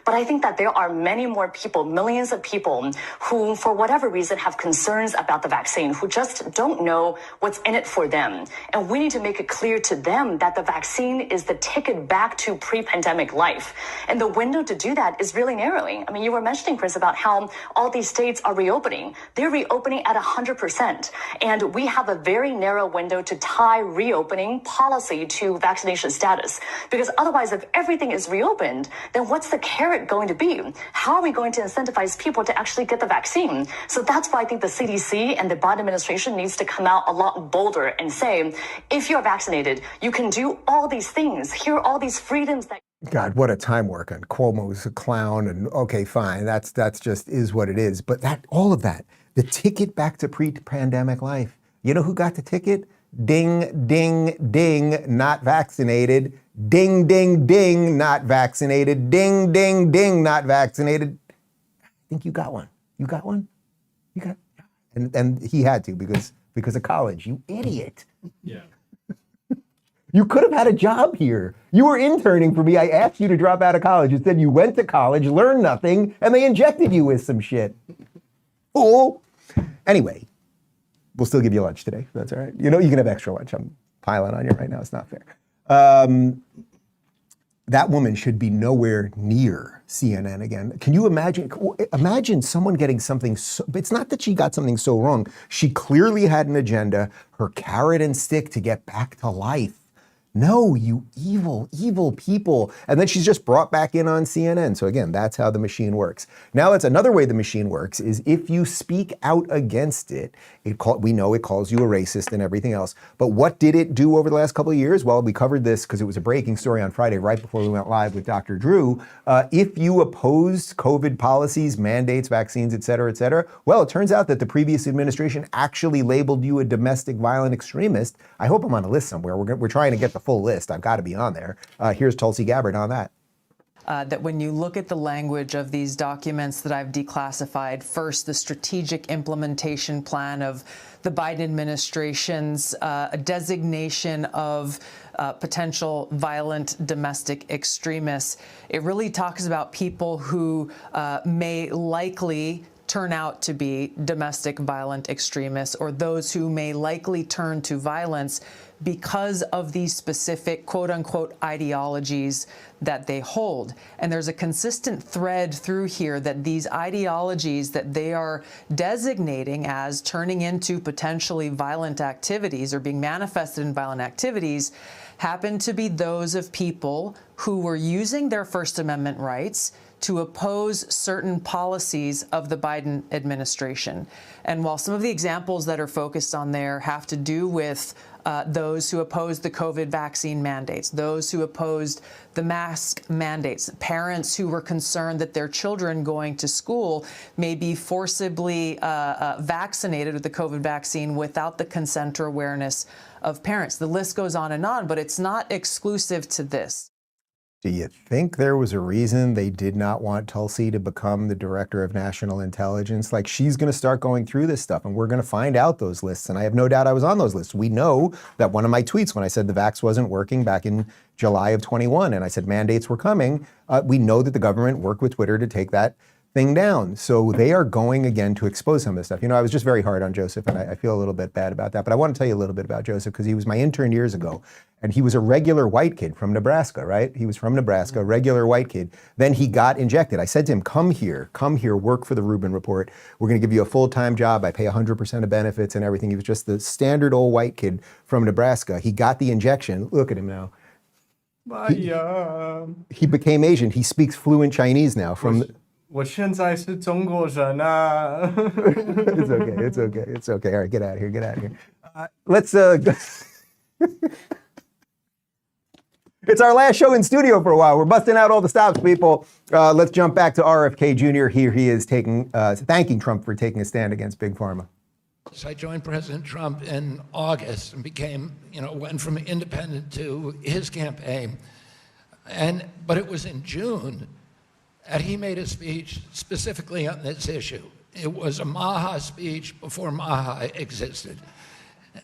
But I think that there are many more people, millions of people, who, for whatever reason, have concerns about the vaccine, who just don't know what's in it for them. And we need to make it clear to them that the vaccine is the ticket back to pre-pandemic life. And the window to do that is really narrowing. I mean, you were mentioning, Chris, about how all these states are reopening. They're reopening at 100%. And we have a very narrow window to tie reopening policy to vaccination status. Because otherwise, if everything is reopened, then what's the carrot going to be? How are we going to incentivize people to actually get the vaccine? So that's why I think the CDC and the Biden administration needs to come out a lot bolder and say, if you're vaccinated, you can do all these things. Here are all these freedoms that... God, what a time work on Cuomo's a clown, and okay, fine, that's just is what it is. But all of that, the ticket back to pre-pandemic life. You know who got the ticket? Ding, ding, ding, not vaccinated. Ding, ding, ding, not vaccinated. Ding, ding, ding, not vaccinated. I think you got one. You got one? You got, and he had to because of college. You idiot. Yeah. You could have had a job here. You were interning for me. I asked you to drop out of college. Instead, you went to college, learned nothing, and they injected you with some shit. Fool. Anyway, we'll still give you lunch today. That's all right. You know, you can have extra lunch. I'm piling on you right now. It's not fair. That woman should be nowhere near CNN again. Can you imagine? Imagine someone getting something so, it's not that she got something so wrong. She clearly had an agenda, her carrot and stick to get back to life. No, you evil, evil people. And then she's just brought back in on CNN. So again, that's how the machine works. Now, it's another way the machine works is if you speak out against it, we know it calls you a racist and everything else. But what did it do over the last couple of years? Well, we covered this because it was a breaking story on Friday, right before we went live with Dr. Drew. If you opposed COVID policies, mandates, vaccines, et cetera, well, it turns out that the previous administration actually labeled you a domestic violent extremist. I hope I'm on a list somewhere. We're trying to get the full list. I've got to be on there. Here's Tulsi Gabbard on that. That when you look at the language of these documents that I've declassified, first, the strategic implementation plan of the Biden administration's designation of potential violent domestic extremists, it really talks about people who may likely turn out to be domestic violent extremists or those who may likely turn to violence because of these specific quote-unquote ideologies that they hold. And there's a consistent thread through here that these ideologies that they are designating as turning into potentially violent activities or being manifested in violent activities happen to be those of people who were using their First Amendment rights to oppose certain policies of the Biden administration. And while some of the examples that are focused on there have to do with those who opposed the COVID vaccine mandates, those who opposed the mask mandates, parents who were concerned that their children going to school may be forcibly vaccinated with the COVID vaccine without the consent or awareness of parents. The list goes on, but it's not exclusive to this. Do you think there was a reason they did not want Tulsi to become the director of national intelligence? Like, she's going to start going through this stuff, and we're going to find out those lists. And I have no doubt I was on those lists. We know that one of my tweets when I said the vax wasn't working back in July of 21, and I said mandates were coming, we know that the government worked with Twitter to take that thing down. So they are going again to expose some of this stuff. You know, I was just very hard on Joseph, and I feel a little bit bad about that. But I want to tell you a little bit about Joseph because he was my intern years ago, and he was a regular white kid from Nebraska, right? He was from Nebraska, regular white kid. Then he got injected. I said to him, come here, work for the Rubin Report. We're going to give you a full-time job. I pay 100% of benefits and everything. He was just the standard old white kid from Nebraska. He got the injection. Look at him now. He became Asian. He speaks fluent Chinese now from... 我现在是中国人啊 It's okay. It's okay. It's okay. All right, get out of here. Get out of here. Let's. It's our last show in studio for a while. We're busting out all the stops, people. Let's jump back to RFK Jr. Here he is thanking Trump for taking a stand against Big Pharma. So I joined President Trump in August and became, went from independent to his campaign. But it was in June that he made a speech specifically on this issue. It was a Maha speech before Maha existed.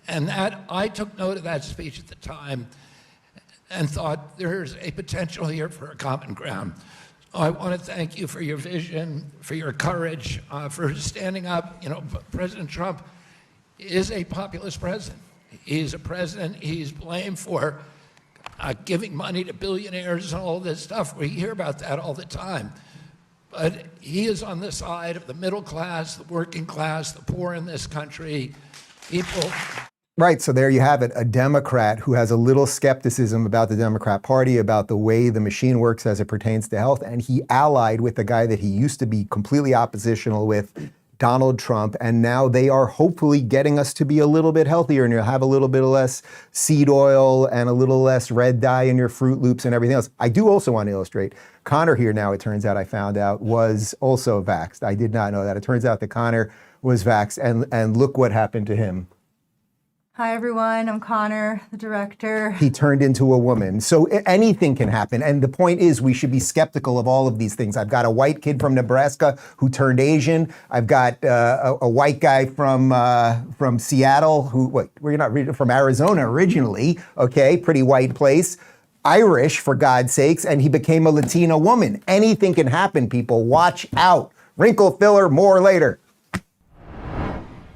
And that I took note of that speech at the time and thought there's a potential here for a common ground. I want to thank you for your vision, for your courage, for standing up. President Trump is a populist president. He's a president, he's blamed for giving money to billionaires and all this stuff. We hear about that all the time. But he is on the side of the middle class, the working class, the poor in this country, people. Right, so there you have it, a Democrat who has a little skepticism about the Democrat Party, about the way the machine works as it pertains to health, and he allied with the guy that he used to be completely oppositional with, Donald Trump, and now they are hopefully getting us to be a little bit healthier, and you'll have a little bit less seed oil and a little less red dye in your Fruit Loops and everything else. I do also want to illustrate, Connor here now, it turns out, I found out, was also vaxxed. I did not know that. It turns out that Connor was vaxxed, and look what happened to him. Hi, everyone. I'm Connor, the director. He turned into a woman. So anything can happen. And the point is, we should be skeptical of all of these things. I've got a white kid from Nebraska who turned Asian. I've got a white guy from Seattle we're not from Arizona originally. Okay, pretty white place. Irish, for God's sakes, and he became a Latina woman. Anything can happen, people. Watch out. Wrinkle filler, more later.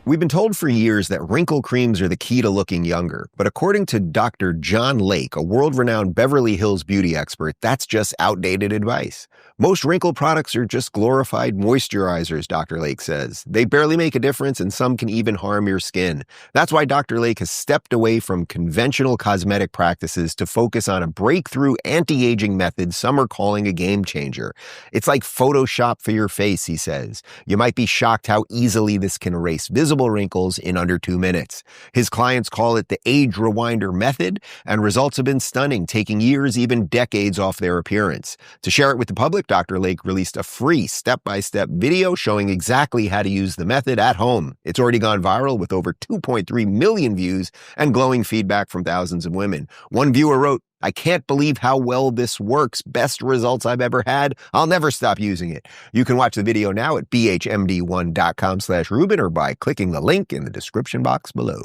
We've been told for years that wrinkle creams are the key to looking younger. But according to Dr. John Lake, a world-renowned Beverly Hills beauty expert, that's just outdated advice. Most wrinkle products are just glorified moisturizers, Dr. Lake says. They barely make a difference, and some can even harm your skin. That's why Dr. Lake has stepped away from conventional cosmetic practices to focus on a breakthrough anti-aging method some are calling a game changer. It's like Photoshop for your face, he says. You might be shocked how easily this can erase visible wrinkles in under 2 minutes. His clients call it the Age Rewinder method, and results have been stunning, taking years, even decades off their appearance. To share it with the public, Dr. Lake released a free step-by-step video showing exactly how to use the method at home. It's already gone viral with over 2.3 million views and glowing feedback from thousands of women. One viewer wrote, "I can't believe how well this works. Best results I've ever had. I'll never stop using it." You can watch the video now at bhmd1.com/Rubin or by clicking the link in the description box below.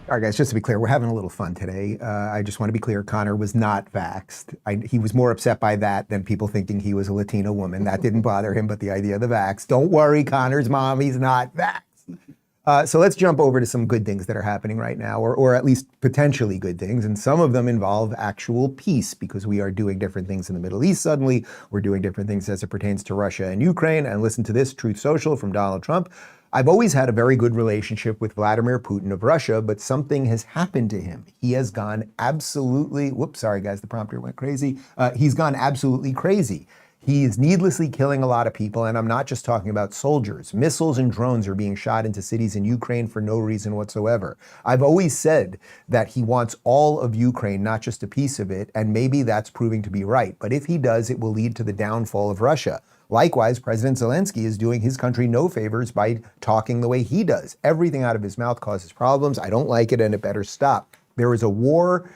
All right, guys, just to be clear, we're having a little fun today. I just want to be clear, Connor was not vaxxed. He was more upset by that than people thinking he was a Latina woman. That didn't bother him, but the idea of the vax. Don't worry, Connor's mom, he's not vaxxed. So let's jump over to some good things that are happening right now, or at least potentially good things. And some of them involve actual peace, because we are doing different things in the Middle East suddenly. We're doing different things as it pertains to Russia and Ukraine. And listen to this, Truth Social from Donald Trump. I've always had a very good relationship with Vladimir Putin of Russia, but something has happened to him. He has gone absolutely, whoops, sorry guys, the prompter went crazy. He's gone absolutely crazy. He is needlessly killing a lot of people, and I'm not just talking about soldiers. Missiles and drones are being shot into cities in Ukraine for no reason whatsoever. I've always said that he wants all of Ukraine, not just a piece of it, and maybe that's proving to be right. But if he does, it will lead to the downfall of Russia. Likewise, President Zelensky is doing his country no favors by talking the way he does. Everything out of his mouth causes problems. I don't like it, and it better stop. There is a war.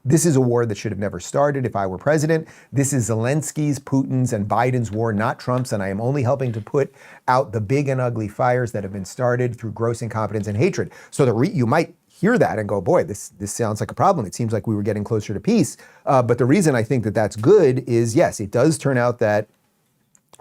This is a war that should have never started if I were president. This is Zelensky's, Putin's, and Biden's war, not Trump's, and I am only helping to put out the big and ugly fires that have been started through gross incompetence and hatred. So you might hear that and go, boy, this sounds like a problem. It seems like we were getting closer to peace. But the reason I think that that's good is, yes, it does turn out that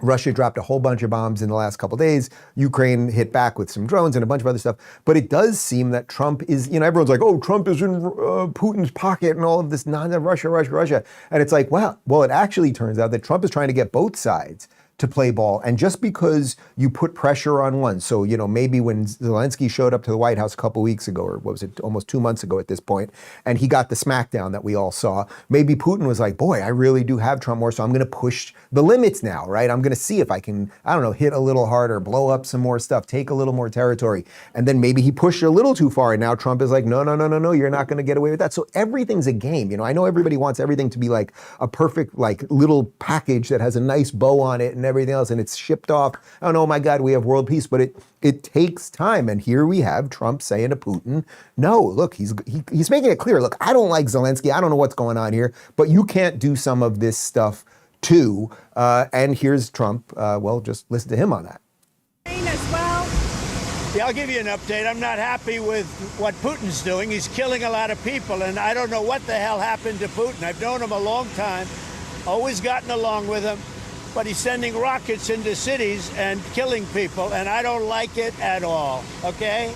Russia dropped a whole bunch of bombs in the last couple of days. Ukraine hit back with some drones and a bunch of other stuff. But it does seem that Trump is, everyone's like, oh, Trump is in Putin's pocket and all of this nonsense, Russia. And it's like, well, it actually turns out that Trump is trying to get both sides to play ball. And just because you put pressure on one, so, maybe when Zelensky showed up to the White House a couple weeks ago, or what was it, almost 2 months ago at this point, and he got the smackdown that we all saw, maybe Putin was like, boy, I really do have Trump more, so I'm going to push the limits now, right? I'm going to see if I can, hit a little harder, blow up some more stuff, take a little more territory. And then maybe he pushed a little too far, and now Trump is like, no, you're not going to get away with that. So everything's a game. I know everybody wants everything to be like a perfect, little package that has a nice bow on it and everything else, and it's shipped off. Oh my God, we have world peace, but it takes time. And here we have Trump saying to Putin, no, look, he's making it clear. Look, I don't like Zelensky. I don't know what's going on here, but you can't do some of this stuff too. And here's Trump. Just listen to him on that. Yeah, I'll give you an update. I'm not happy with what Putin's doing. He's killing a lot of people, and I don't know what the hell happened to Putin. I've known him a long time, always gotten along with him. But he's sending rockets into cities and killing people, and I don't like it at all, okay?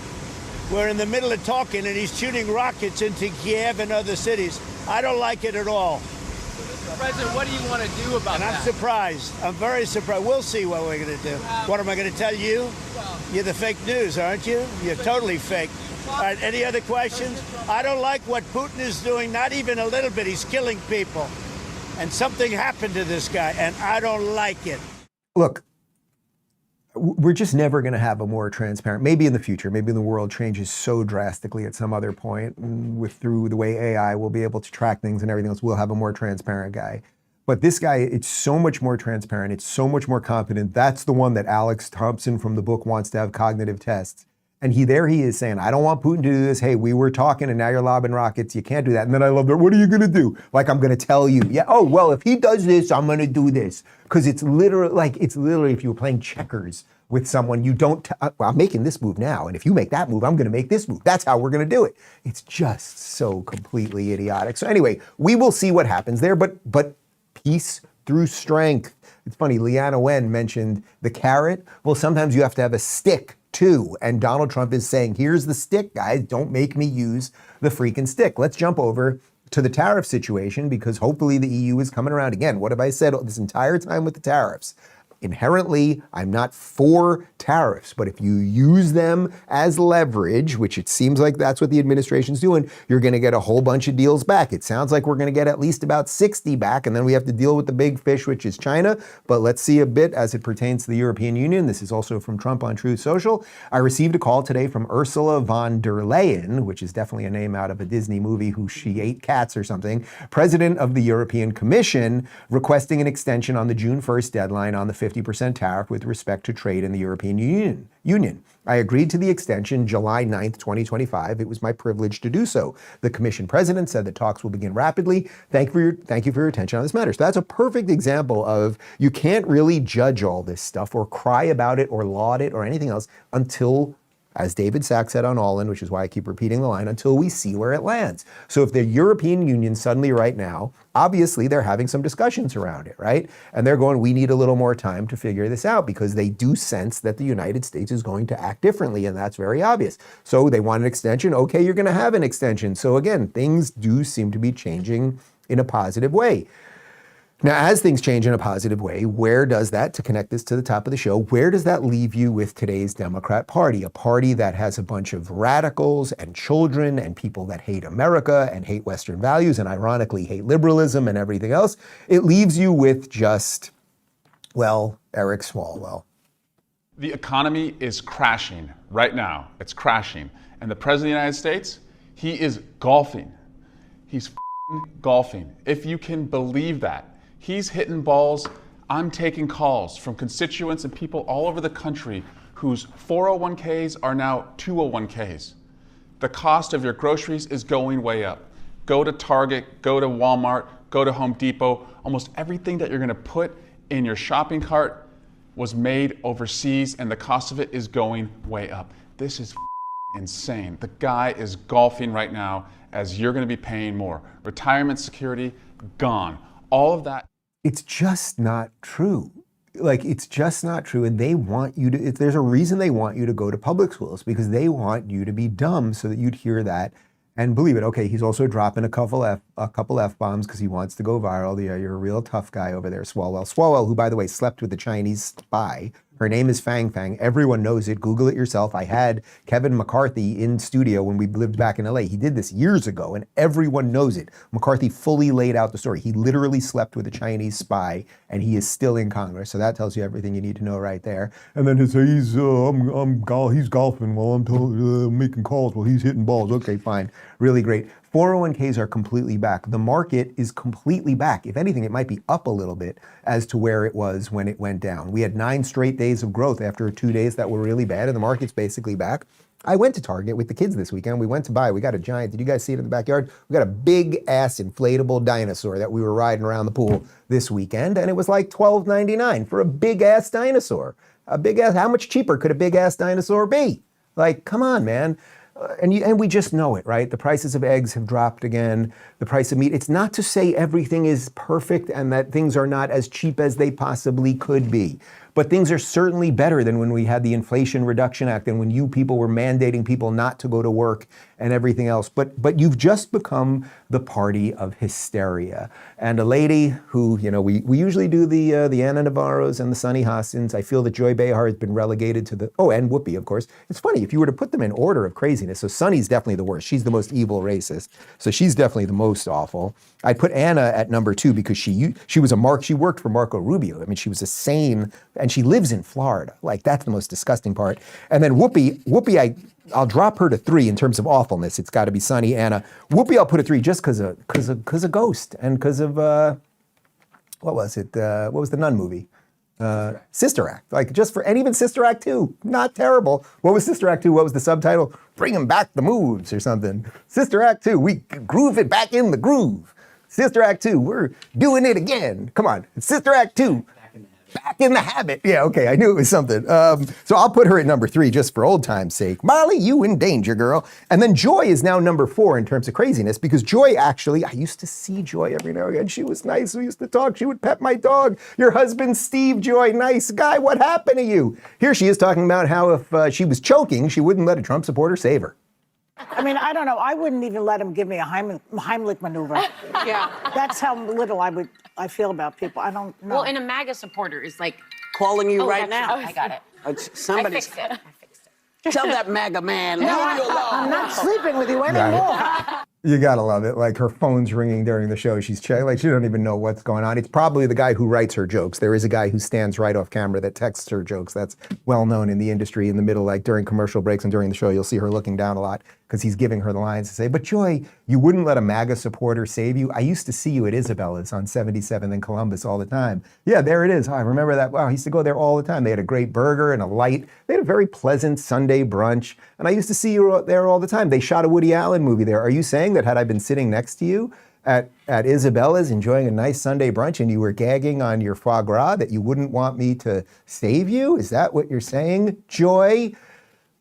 We're in the middle of talking, and he's shooting rockets into Kiev and other cities. I don't like it at all. Mr. President, what do you want to do about that? I'm surprised. I'm very surprised. We'll see what we're going to do. What am I going to tell you? You're the fake news, aren't you? You're totally fake. All right, any other questions? I don't like what Putin is doing, not even a little bit. He's killing people. And something happened to this guy, and I don't like it. Look, we're just never going to have a more transparent, maybe in the future, maybe the world changes so drastically at some other point, through the way AI will be able to track things and everything else, we'll have a more transparent guy. But this guy, it's so much more transparent, it's so much more competent. That's the one that Alex Thompson from the book wants to have cognitive tests. And he is saying, I don't want Putin to do this. Hey, we were talking and now you're lobbing rockets. You can't do that. And then I love that. What are you going to do? Like, I'm going to tell you. Yeah. Oh, well, if he does this, I'm going to do this. Because it's literally if you were playing checkers with someone, you don't, well, I'm making this move now. And if you make that move, I'm going to make this move. That's how we're going to do it. It's just so completely idiotic. So anyway, we will see what happens there. But peace through strength. It's funny. Leanna Wen mentioned the carrot. Well, sometimes you have to have a stick too. And Donald Trump is saying, here's the stick, guys. Don't make me use the freaking stick. Let's jump over to the tariff situation, because hopefully the EU is coming around again. What have I said this entire time with the tariffs? Inherently, I'm not for tariffs, but if you use them as leverage, which it seems like that's what the administration's doing, you're going to get a whole bunch of deals back. It sounds like we're going to get at least about 60 back, and then we have to deal with the big fish, which is China. But let's see a bit as it pertains to the European Union. This is also from Trump on Truth Social. I received a call today from Ursula von der Leyen, which is definitely a name out of a Disney movie who she ate cats or something, president of the European Commission, requesting an extension on the June 1st deadline on the 50% tariff with respect to trade in the European Union. I agreed to the extension July 9th, 2025. It was my privilege to do so. The Commission president said that talks will begin rapidly. Thank you for your attention on this matter. So that's a perfect example of you can't really judge all this stuff or cry about it or laud it or anything else until as David Sachs said on All In, which is why I keep repeating the line, until we see where it lands. So if the European Union suddenly right now, obviously they're having some discussions around it, right? And they're going, we need a little more time to figure this out because they do sense that the United States is going to act differently, and that's very obvious. So they want an extension. Okay, you're going to have an extension. So again, things do seem to be changing in a positive way. Now, as things change in a positive way, where does that, to connect this to the top of the show, where does that leave you with today's Democrat Party? A party that has a bunch of radicals and children and people that hate America and hate Western values and ironically hate liberalism and everything else. It leaves you with just, well, Eric Swalwell. The economy is crashing right now. It's crashing. And the President of the United States, he is golfing. He's golfing. If you can believe that. He's hitting balls. I'm taking calls from constituents and people all over the country whose 401ks are now 201ks. The cost of your groceries is going way up. Go to Target, go to Walmart, go to Home Depot. Almost everything that you're going to put in your shopping cart was made overseas, and the cost of it is going way up. This is insane. The guy is golfing right now as you're going to be paying more. Retirement security, gone. All of that. It's just not true. Like, it's just not true. And they want you to, there's a reason they want you to go to public schools, because they want you to be dumb so that you'd hear that and believe it. Okay, he's also dropping a couple F-bombs because he wants to go viral. Yeah, you're a real tough guy over there, Swalwell. Swalwell, who, by the way, slept with a Chinese spy. Her name is Fang Fang. Everyone knows it. Google it yourself. I had Kevin McCarthy in studio when we lived back in LA. He did this years ago, and everyone knows it. McCarthy fully laid out the story. He literally slept with a Chinese spy, and he is still in Congress. So that tells you everything you need to know right there. And then he's golfing while I'm making calls while he's hitting balls. Okay, fine. Really great. 401ks are completely back. The market is completely back. If anything, it might be up a little bit as to where it was when it went down. We had 9 straight days of growth after 2 days that were really bad, and the market's basically back. I went to Target with the kids this weekend. We went to buy, we got a giant, did you guys see it in the backyard? We got a big ass inflatable dinosaur that we were riding around the pool this weekend, and it was like $12.99 for a big ass dinosaur. A big ass, how much cheaper could a big ass dinosaur be? Like, come on, man. And we just know it, right? The prices of eggs have dropped again. The price of meat. It's not to say everything is perfect and that things are not as cheap as they possibly could be. But things are certainly better than when we had the Inflation Reduction Act and when you people were mandating people not to go to work and everything else. But you've just become the party of hysteria. And a lady who, you know, we usually do the Anna Navarros and the Sunny Hostins. I feel that Joy Behar has been relegated to the, and Whoopi, of course. It's funny, if you were to put them in order of craziness, so Sunny's definitely the worst. She's the most evil racist. So she's definitely the most awful. I put Anna at number 2 because she worked for Marco Rubio. I mean, she was a sane, and she lives in Florida. Like, that's the most disgusting part. And then Whoopi, I'll drop her to 3 in terms of awfulness. It's got to be Sunny, Anna. Whoopi, I'll put at 3 just because of Ghost and because of what was it? What was the Nun movie? Sister Act. Like, just for, and even Sister Act 2, not terrible. What was Sister Act 2? What was the subtitle? Bringing Back the Moves or something. Sister Act 2, we groove it back in the groove. Sister Act 2, we're doing it again. Come on, it's Sister Act 2. Back in the habit. Yeah, okay, I knew it was something. So I'll put her at number 3 just for old time's sake. Molly, you in danger, girl. And then Joy is now number 4 in terms of craziness, because Joy actually, I used to see Joy every now and again. She was nice. We used to talk. She would pet my dog. Your husband, Steve, Joy, nice guy. What happened to you? Here she is talking about how if she was choking, she wouldn't let a Trump supporter save her. I mean, I don't know. I wouldn't even let him give me a Heimlich maneuver. Yeah. That's how little I feel about people. I don't know. Well, and a MAGA supporter is like calling you right that's- now. I got it. Somebody's. I fixed it. Tell that MAGA man, No, leave you alone. I'm not sleeping with you anymore. You gotta love it. Like, her phone's ringing during the show. She's like, she don't even know what's going on. It's probably the guy who writes her jokes. There is a guy who stands right off camera that texts her jokes. That's well known in the industry. In the middle, like during commercial breaks and during the show, you'll see her looking down a lot because he's giving her the lines to say, but Joy, you wouldn't let a MAGA supporter save you? I used to see you at Isabella's on 77th and Columbus all the time. Yeah, there it is. Oh, I remember that. Wow, I used to go there all the time. They had a great burger and a light. They had a very pleasant Sunday brunch. And I used to see you there all the time. They shot a Woody Allen movie there. Are you saying that had I been sitting next to you at Isabella's enjoying a nice Sunday brunch and you were gagging on your foie gras that you wouldn't want me to save you? Is that what you're saying, Joy?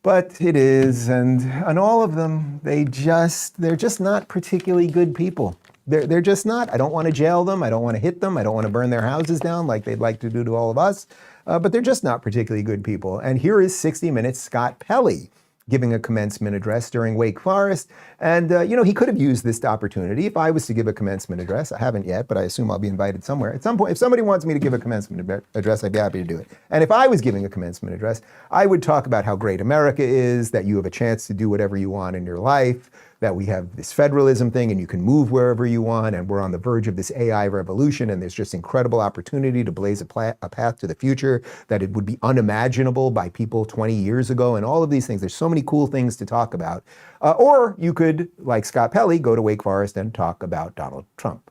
But it is, and all of them, they're just not particularly good people. They're just not. I don't want to jail them. I don't want to hit them. I don't want to burn their houses down like they'd like to do to all of us. But they're just not particularly good people. And here is 60 Minutes' Scott Pelley giving a commencement address during Wake Forest. And, he could have used this opportunity. If I was to give a commencement address, I haven't yet, but I assume I'll be invited somewhere. At some point, if somebody wants me to give a commencement address, I'd be happy to do it. And if I was giving a commencement address, I would talk about how great America is, that you have a chance to do whatever you want in your life, that we have this federalism thing and you can move wherever you want, and we're on the verge of this AI revolution, and there's just incredible opportunity to blaze a path to the future that it would be unimaginable by people 20 years ago, and all of these things. There's so many cool things to talk about. Or you could, like Scott Pelley, go to Wake Forest and talk about Donald Trump.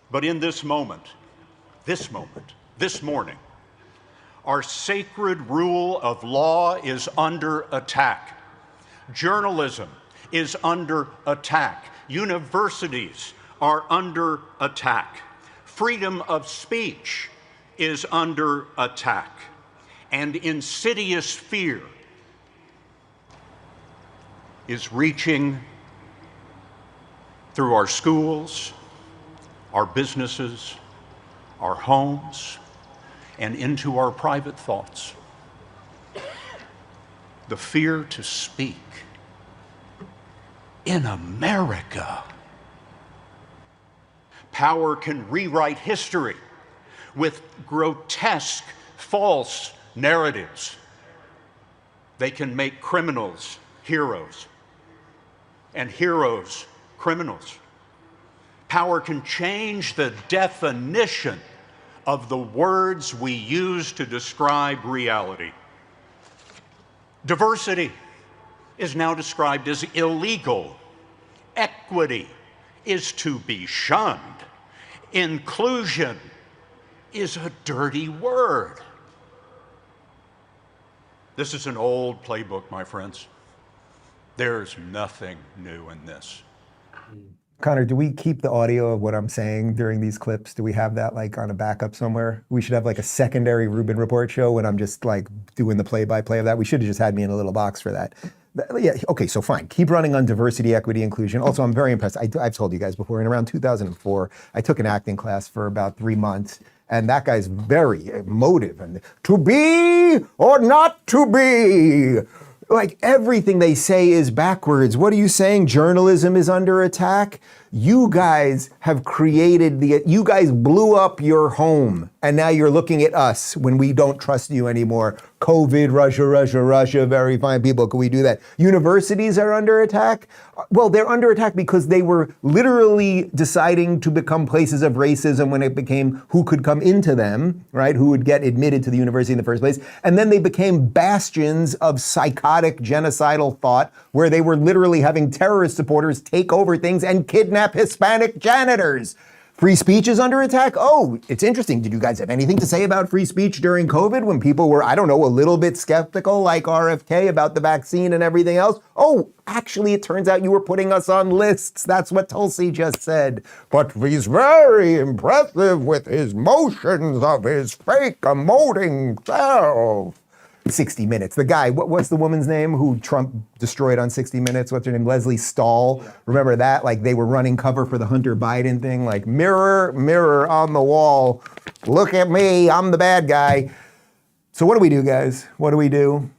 But in this moment, this morning, our sacred rule of law is under attack. Journalism is under attack. Universities are under attack. Freedom of speech is under attack. And insidious fear is reaching through our schools, our businesses, our homes, and into our private thoughts. The fear to speak in America. Power can rewrite history with grotesque, false narratives. They can make criminals heroes and heroes criminals. Power can change the definition of the words we use to describe reality. Diversity is now described as illegal. Equity is to be shunned. Inclusion is a dirty word. This is an old playbook, my friends. There's nothing new in this. Connor, do we keep the audio of what I'm saying during these clips? Do we have that like on a backup somewhere? We should have like a secondary Rubin Report show when I'm just like doing the play-by-play of that. We should have just had me in a little box for that. Yeah, okay, so fine. Keep running on diversity, equity, inclusion. Also, I'm very impressed. I've told you guys before, in around 2004, I took an acting class for about 3 months, and that guy's very emotive. And to be or not to be. Like everything they say is backwards. What are you saying? Journalism is under attack? You guys have created you guys blew up your home, and now you're looking at us when we don't trust you anymore. COVID, Russia, very fine people. Can we do that? Universities are under attack? Well, they're under attack because they were literally deciding to become places of racism when it became who could come into them, right? Who would get admitted to the university in the first place. And then they became bastions of psychotic genocidal thought where they were literally having terrorist supporters take over things and kidnap Hispanic janitors. Free speech is under attack? Oh, it's interesting. Did you guys have anything to say about free speech during COVID when people were, I don't know, a little bit skeptical like RFK about the vaccine and everything else? Oh, actually, it turns out you were putting us on lists. That's what Tulsi just said. But he's very impressive with his motions of his fake emoting self. 60 Minutes. The guy, what's the woman's name who Trump destroyed on 60 Minutes? What's her name? Leslie Stahl. Remember that? Like they were running cover for the Hunter Biden thing. Like mirror, mirror on the wall. Look at me. I'm the bad guy. So what do we do, guys? What do we do?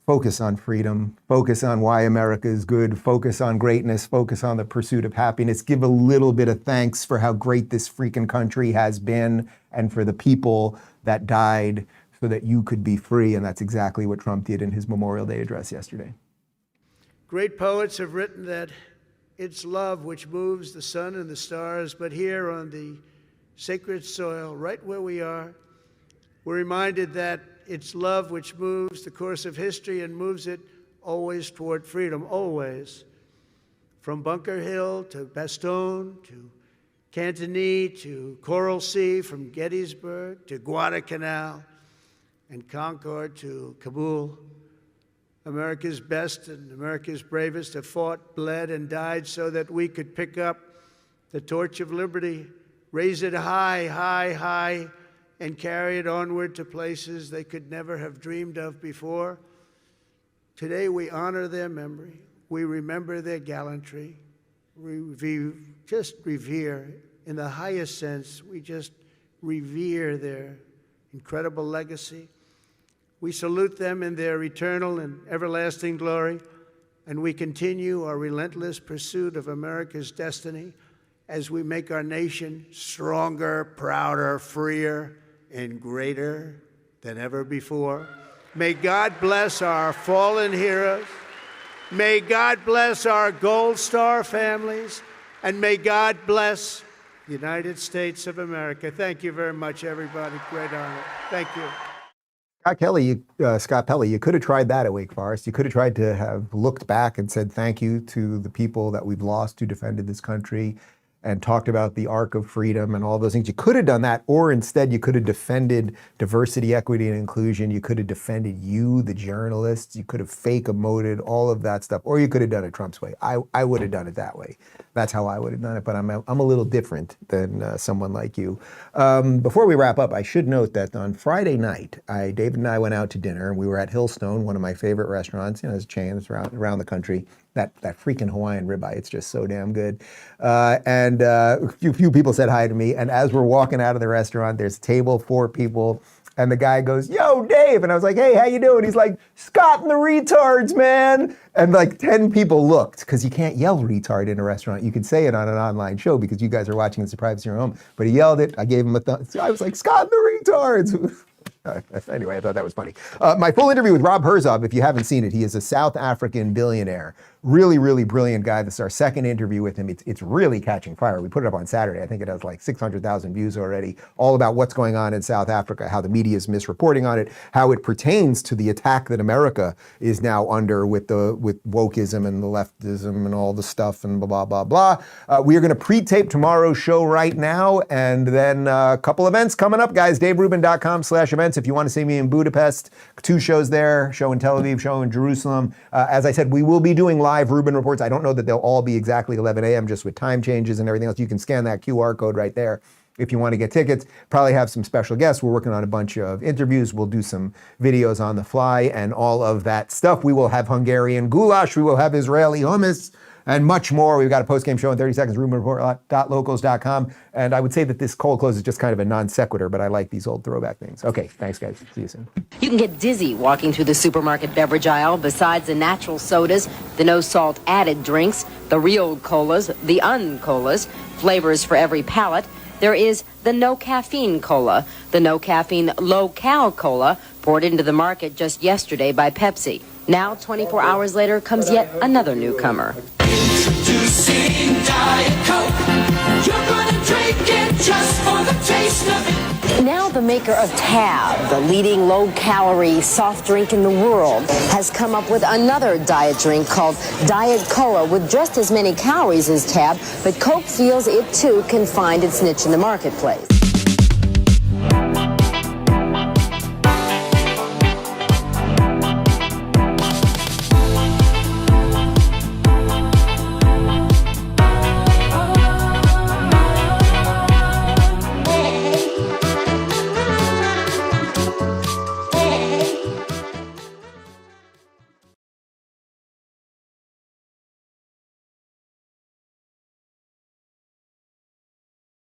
Focus on freedom. Focus on why America is good. Focus on greatness. Focus on the pursuit of happiness. Give a little bit of thanks for how great this freaking country has been and for the people that died so that you could be free. And that's exactly what Trump did in his Memorial Day address yesterday. Great poets have written that it's love which moves the sun and the stars, but here on the sacred soil, right where we are, we're reminded that it's love which moves the course of history and moves it always toward freedom, always. From Bunker Hill to Bastogne to Cantigny to Coral Sea, from Gettysburg to Guadalcanal, and Concord to Kabul. America's best and America's bravest have fought, bled, and died so that we could pick up the torch of liberty, raise it high, high, high, and carry it onward to places they could never have dreamed of before. Today we honor their memory. We remember their gallantry. We just revere, in the highest sense, we just revere their incredible legacy. We salute them in their eternal and everlasting glory, and we continue our relentless pursuit of America's destiny as we make our nation stronger, prouder, freer, and greater than ever before. May God bless our fallen heroes. May God bless our Gold Star families, and may God bless the United States of America. Thank you very much, everybody. Great honor. Thank you. Scott Pelley, you could have tried that at Wake Forest. You could have tried to have looked back and said thank you to the people that we've lost who defended this country and talked about the arc of freedom and all those things. You could have done that, or instead you could have defended diversity, equity, and inclusion. You could have defended you, the journalists. You could have fake emoted all of that stuff, or you could have done it Trump's way. I would have done it that way. That's how I would have done it, but I'm a little different than someone like you. Before we wrap up, I should note that on Friday night, David and I went out to dinner. We were at Hillstone, one of my favorite restaurants. You know, there's a chain that's around the country. That freaking Hawaiian ribeye, it's just so damn good. And a few people said hi to me. And as we're walking out of the restaurant, there's a table, 4 people. And the guy goes, "Yo, Dave." And I was like, "Hey, how you doing?" He's like, "Scott and the retards, man." And like 10 people looked, because you can't yell retard in a restaurant. You can say it on an online show because you guys are watching this in privacy of your home. But he yelled it. I gave him a thumb. I was like, "Scott and the retards." Anyway, I thought that was funny. My full interview with Rob Herzog, if you haven't seen it, he is a South African billionaire. Really, really brilliant guy. This is our second interview with him. It's really catching fire. We put it up on Saturday. I think it has like 600,000 views already, all about what's going on in South Africa, how the media is misreporting on it, how it pertains to the attack that America is now under with wokeism and the leftism and all the stuff and blah, blah, blah, blah. We are going to pre-tape tomorrow's show right now, and then a couple events coming up, guys. DaveRubin.com/events if you want to see me in Budapest. 2 shows there, show in Tel Aviv, show in Jerusalem. As I said, we will be doing live Rubin Reports. I don't know that they'll all be exactly 11 a.m. just with time changes and everything else. You can scan that QR code right there if you want to get tickets. Probably have some special guests. We're working on a bunch of interviews. We'll do some videos on the fly and all of that stuff. We will have Hungarian goulash. We will have Israeli hummus and much more. We've got a post-game show in 30 seconds, RubinReport.locals.com. And I would say that this cold close is just kind of a non sequitur, but I like these old throwback things. Okay, thanks, guys. See you soon. You can get dizzy walking through the supermarket beverage aisle. Besides the natural sodas, the no-salt added drinks, the real colas, the un-colas, flavors for every palate, there is the no-caffeine cola, the no-caffeine low-cal cola, poured into the market just yesterday by Pepsi. Now, 24 hours later, comes yet another newcomer. Introducing Diet Coke. You're gonna drink it just for the taste of it. Now the maker of Tab, the leading low-calorie soft drink in the world, has come up with another diet drink called Diet Cola with just as many calories as Tab, but Coke feels it too can find its niche in the marketplace.